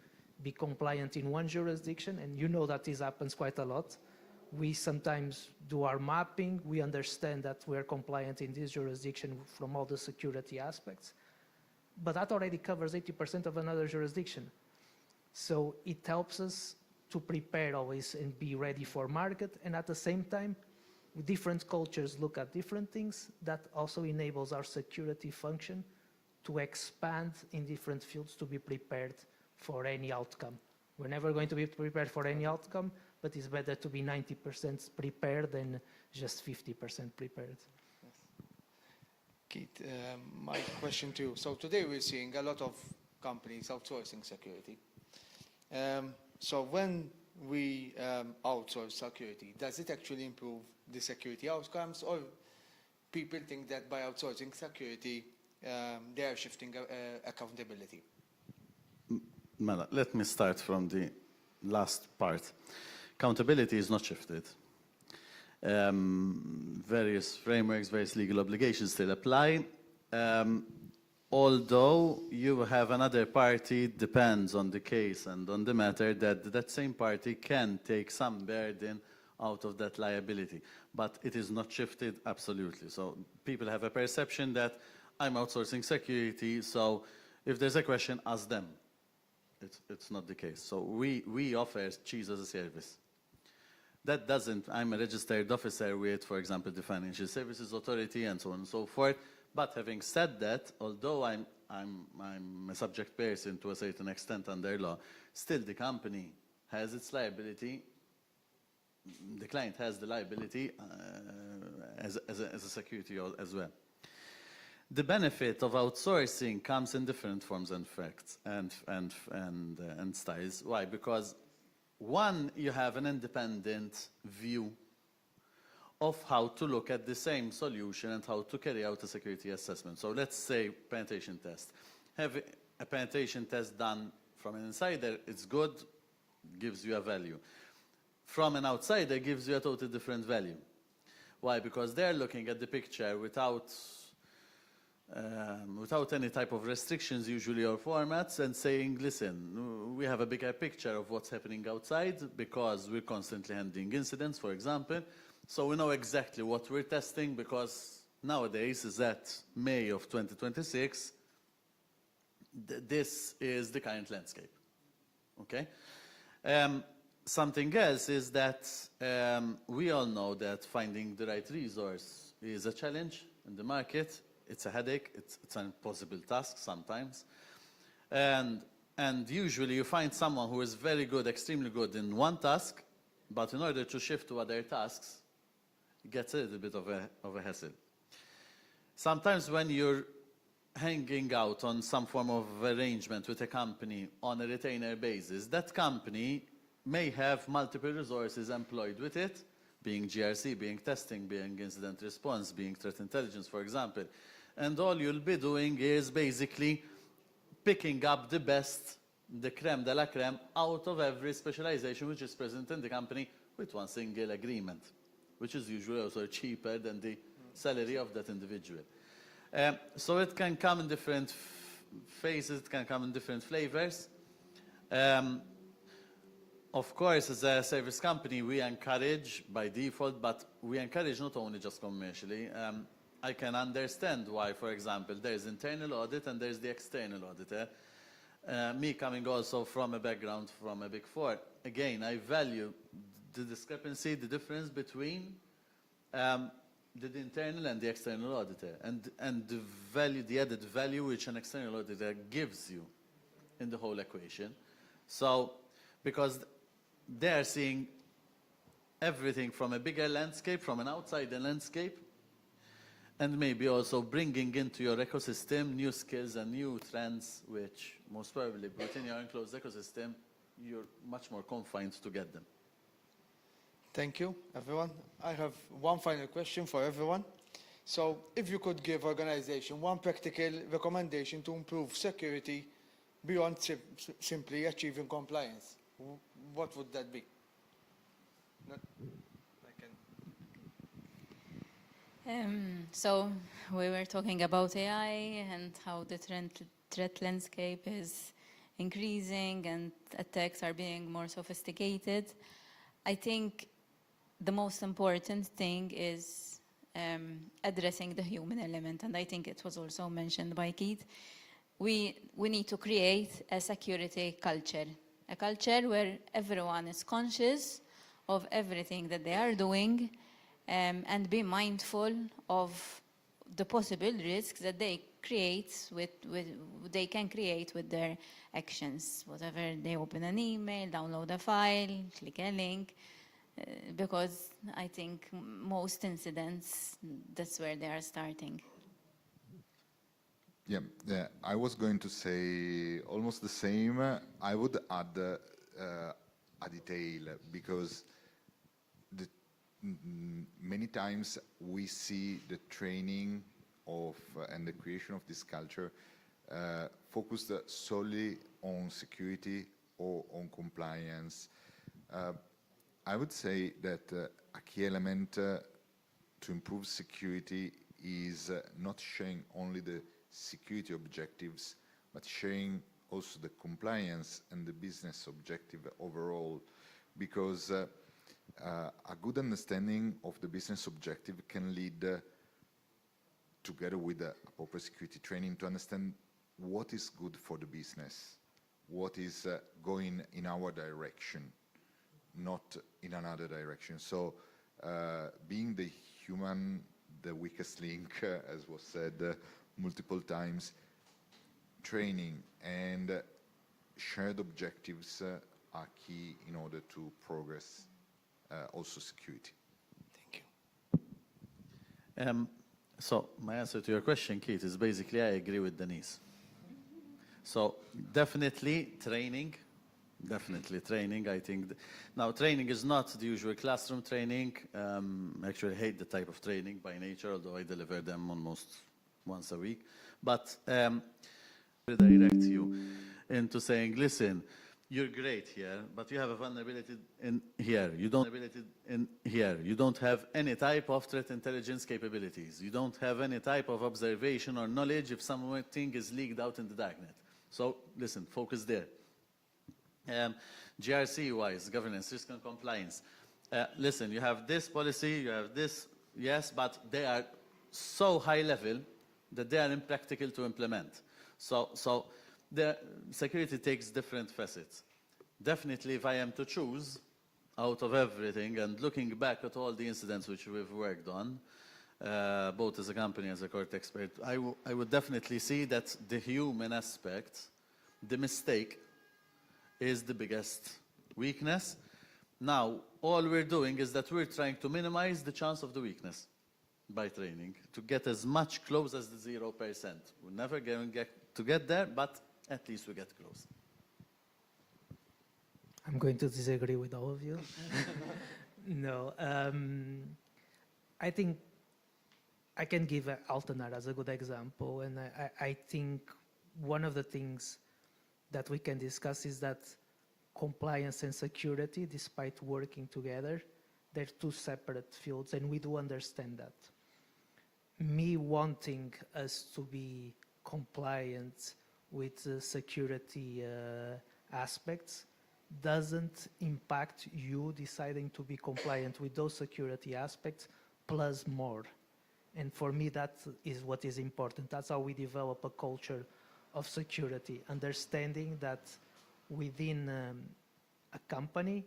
be compliant in one jurisdiction, and you know that this happens quite a lot. We sometimes do our mapping, we understand that we're compliant in this jurisdiction from all the security aspects, but that already covers 80% of another jurisdiction. So it helps us to prepare always and be ready for market, and at the same time, different cultures look at different things. That also enables our security function to expand in different fields to be prepared for any outcome. We're never going to be prepared for any outcome, but it's better to be 90% prepared than just 50% prepared. Keith, my question to you. So today we're seeing a lot of companies outsourcing security. So when we outsource security, does it actually improve the security outcomes, or people think that by outsourcing security, they are shifting accountability? Mela, let me start from the last part. Accountability is not shifted. Various frameworks, various legal obligations still apply. Although you have another party, depends on the case and on the matter, that same party can take some burden out of that liability. But it is not shifted absolutely. So people have a perception that I'm outsourcing security, so if there's a question, ask them. It's not the case. So we offer cheese as a service. That doesn't, I'm a registered officer with, for example, the Financial Services Authority and so on and so forth. But having said that, although I'm a subject person to a certain extent under law, still the company has its liability, the client has the liability as a security as well. The benefit of outsourcing comes in different forms and facts and styles. Why? Because one, you have an independent view of how to look at the same solution and how to carry out a security assessment. So let's say penetration test. Have a penetration test done from an insider, it's good, gives you a value. From an outsider, gives you a totally different value. Why? Because they're looking at the picture without any type of restrictions usually or formats and saying, listen, we have a bigger picture of what's happening outside because we're constantly handling incidents, for example. So we know exactly what we're testing because nowadays is that May of 2026, this is the current landscape, okay? Something else is that we all know that finding the right resource is a challenge in the market. It's a headache, it's an impossible task sometimes. And usually you find someone who is very good, extremely good in one task, but in order to shift to other tasks, it gets a little bit of a hassle. Sometimes when you're hanging out on some form of arrangement with a company on a retainer basis, that company may have multiple resources employed with it, being GRC, being testing, being incident response, being threat intelligence, for example. And all you'll be doing is basically picking up the best, the creme de la creme, out of every specialization which is present in the company with one single agreement, which is usually also cheaper than the salary of that individual. So it can come in different phases, it can come in different flavors. Of course, as a service company, we encourage by default, but we encourage not only just commercially. I can understand why, for example, there's internal audit and there's the external auditor. Me coming also from a background from a Big Four, again, I value the discrepancy, the difference between the internal and the external auditor, and the value, the added value which an external auditor gives you in the whole equation. So, because they are seeing everything from a bigger landscape, from an outsider landscape, and maybe also bringing into your ecosystem new skills and new trends, which most probably within your enclosed ecosystem, you're much more confined to get them. Thank you, everyone. I have one final question for everyone. So, if you could give organization one practical recommendation to improve security beyond simply achieving compliance, what would that be? So we were talking about AI and how the threat landscape is increasing and attacks are being more sophisticated. I think the most important thing is addressing the human element, and I think it was also mentioned by Keith. We need to create a security culture, a culture where everyone is conscious of everything that they are doing, and be mindful of the possible risks that they can create with their actions. Whatever they open an email, download a file, click a link, because I think most incidents, that's where they are starting. Yeah, I was going to say almost the same. I would add a detail because many times we see the training of and the creation of this culture focused solely on security or on compliance. I would say that a key element to improve security is not sharing only the security objectives, but sharing also the compliance and the business objective overall, because a good understanding of the business objective can lead, together with a proper security training, to understand what is good for the business, what is going in our direction, not in another direction. So being the human, the weakest link, as was said multiple times, training and shared objectives are key in order to progress also security. Thank you. So my answer to your question, Keith, is basically I agree with Denise. So definitely training, I think. Now, training is not the usual classroom training. I actually hate the type of training by nature, although I deliver them almost once a week. But redirect you into saying, listen, you're great here, but you have a vulnerability in here. You don't have any type of threat intelligence capabilities. You don't have any type of observation or knowledge if something is leaked out in the darknet. So listen, focus there. GRC-wise, governance, risk and compliance. Listen, you have this policy, you have this, yes, but they are so high level that they are impractical to implement. So the security takes different facets. Definitely, if I am to choose out of everything and looking back at all the incidents which we've worked on, both as a company, as a court expert, I would definitely see that the human aspect, the mistake, is the biggest weakness. Now, all we're doing is that we're trying to minimize the chance of the weakness by training, to get as much close as the 0%. We're never going to get there, but at least we get close. I'm going to disagree with all of you. No, I think I can give Altenar as a good example, and I think one of the things that we can discuss is that compliance and security, despite working together, they're two separate fields, and we do understand that. Me wanting us to be compliant with security aspects doesn't impact you deciding to be compliant with those security aspects plus more. And for me, that is what is important. That's how we develop a culture of security, understanding that within a company,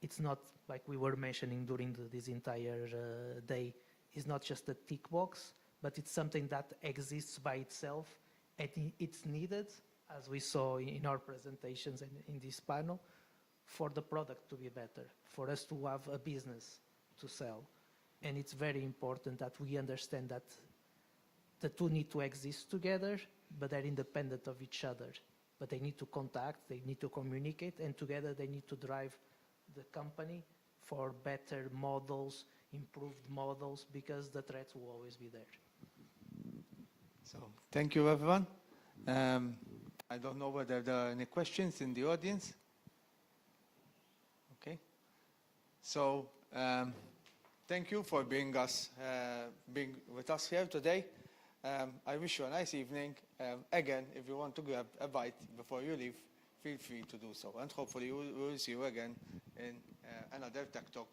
it's not like we were mentioning during this entire day, it's not just a tick box, but it's something that exists by itself and it's needed, as we saw in our presentations and in this panel, for the product to be better, for us to have a business to sell. And it's very important that we understand that the two need to exist together, but they're independent of each other. But they need to contact, they need to communicate, and together they need to drive the company for better models, improved models, because the threats will always be there. So, thank you, everyone. I don't know whether there are any questions in the audience. Okay. So, thank you for being with us here today. I wish you a nice evening. Again, if you want to grab a bite before you leave, feel free to do so. And hopefully we will see you again in another Tech Talk.